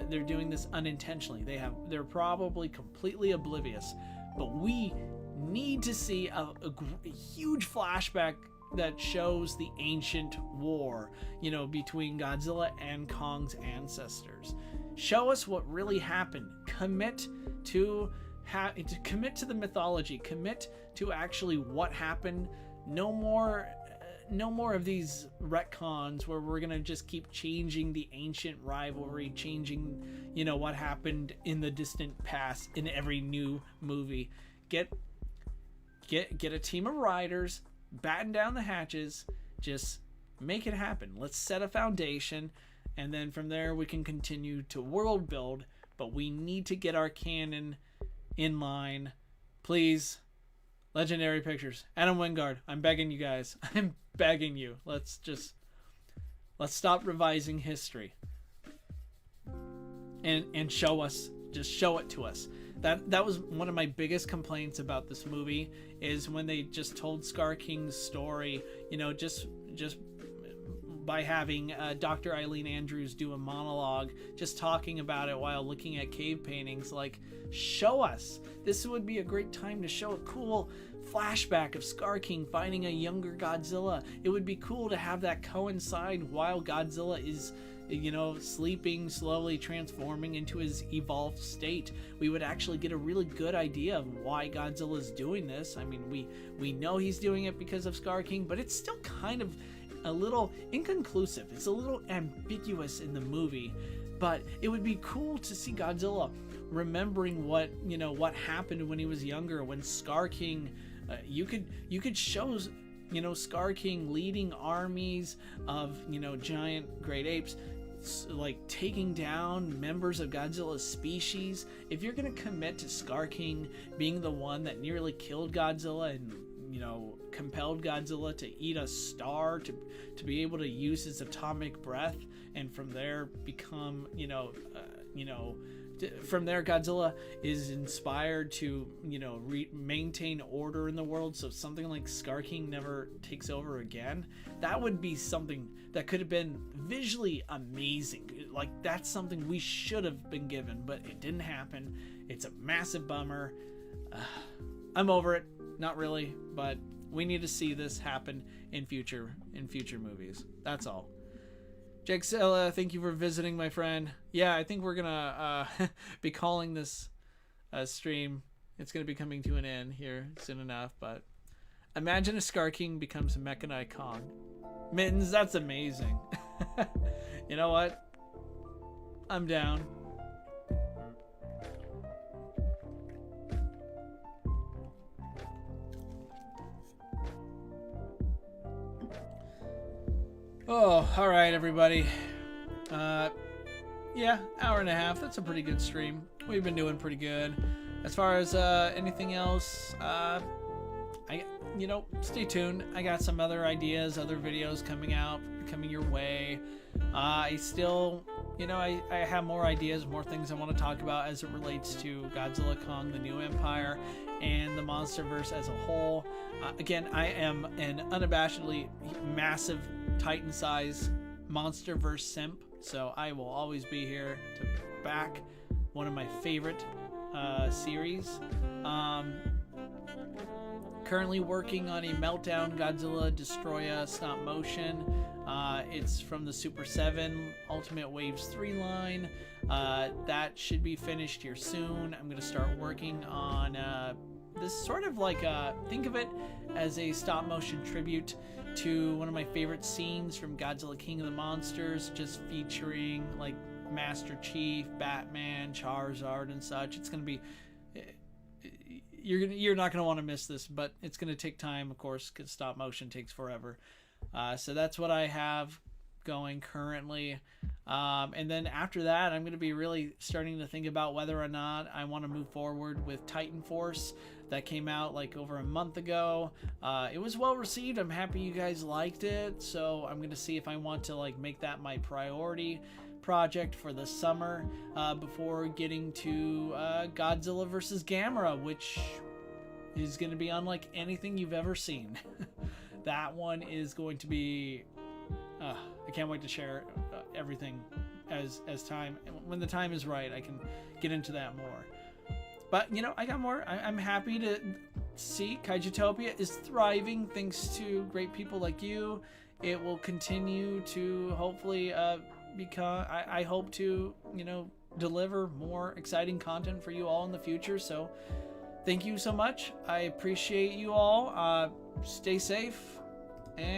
They're doing this unintentionally. They're probably completely oblivious, but we need to see a huge flashback that shows the ancient war, between Godzilla and Kong's ancestors. Show us what really happened. Commit to the mythology. Commit to actually what happened. No more of these retcons where we're gonna just keep changing the ancient rivalry, changing what happened in the distant past in every new movie. Get a team of writers, batten down the hatches, just make it happen. Let's set a foundation, and then from there we can continue to world build, but we need to get our canon in line. Please, Legendary Pictures, Adam Wingard, I'm begging you guys. I'm begging you. Let's stop revising history and show us. Just show it to us. That was one of my biggest complaints about this movie, is when they just told Scar King's story, just by having Dr. Eileen Andrews do a monologue just talking about it while looking at cave paintings. Like, show us. This would be a great time to show a cool flashback of Scar King finding a younger Godzilla. It would be cool to have that coincide while Godzilla is, you know, sleeping, slowly transforming into his evolved state. We would actually get a really good idea of why Godzilla's doing this. I mean, we know he's doing it because of Scar King, but it's still kind of a little inconclusive. It's a little ambiguous in the movie, but it would be cool to see Godzilla remembering what, you know, what happened when he was younger, when Scar King, you could show, you know, Scar King leading armies of, you know, giant great apes, like taking down members of Godzilla's species. If you're going to commit to Scar King being the one that nearly killed Godzilla and, you know, compelled Godzilla to eat a star to be able to use his atomic breath, and from there become, from there Godzilla is inspired to, you know, maintain order in the world, so something like Scar King never takes over again. That would be something that could have been visually amazing. Like, that's something we should have been given, but it didn't happen. It's a massive bummer. I'm over it. Not really, but we need to see this happen in future movies. That's all. Godzilla, thank you for visiting, my friend. Yeah, I think we're gonna be calling this stream. It's gonna be coming to an end here soon enough, but imagine if Scar King becomes a Mechanite Kong. Mittens, that's amazing. You know what? I'm down. Oh, all right, everybody. Yeah, hour and a half. That's a pretty good stream. We've been doing pretty good. As far as anything else, stay tuned. I got some other ideas, other videos coming your way. I still, I have more ideas, more things I want to talk about as it relates to Godzilla, Kong, the New Empire, and the Monsterverse as a whole. Again, I am an unabashedly massive Titan-size Monsterverse simp, so I will always be here to back one of my favorite series. Currently working on a Meltdown Godzilla Destroya stop motion. It's from the Super 7 Ultimate Waves 3 line. That should be finished here soon. I'm going to start working on this sort of like think of it as a stop motion tribute to one of my favorite scenes from Godzilla King of the Monsters, just featuring like Master Chief, Batman, Charizard, and such. It's going to be, you're not going to want to miss this, but it's going to take time, of course, because stop motion takes forever. So that's what I have going currently. And then after that, I'm going to be really starting to think about whether or not I want to move forward with Titan Force. That came out like over a month ago. It was well received. I'm happy you guys liked it. So I'm going to see if I want to like make that my priority project for the summer before getting to Godzilla vs. Gamera, which is going to be unlike anything you've ever seen. That one is going to be I can't wait to share everything as time, when the time is right. I can get into that more, but I got more. I'm happy to see Kaijutopia is thriving thanks to great people like you. It will continue to hopefully become, I hope to deliver more exciting content for you all in the future. So thank you so much. I appreciate you all. Stay safe.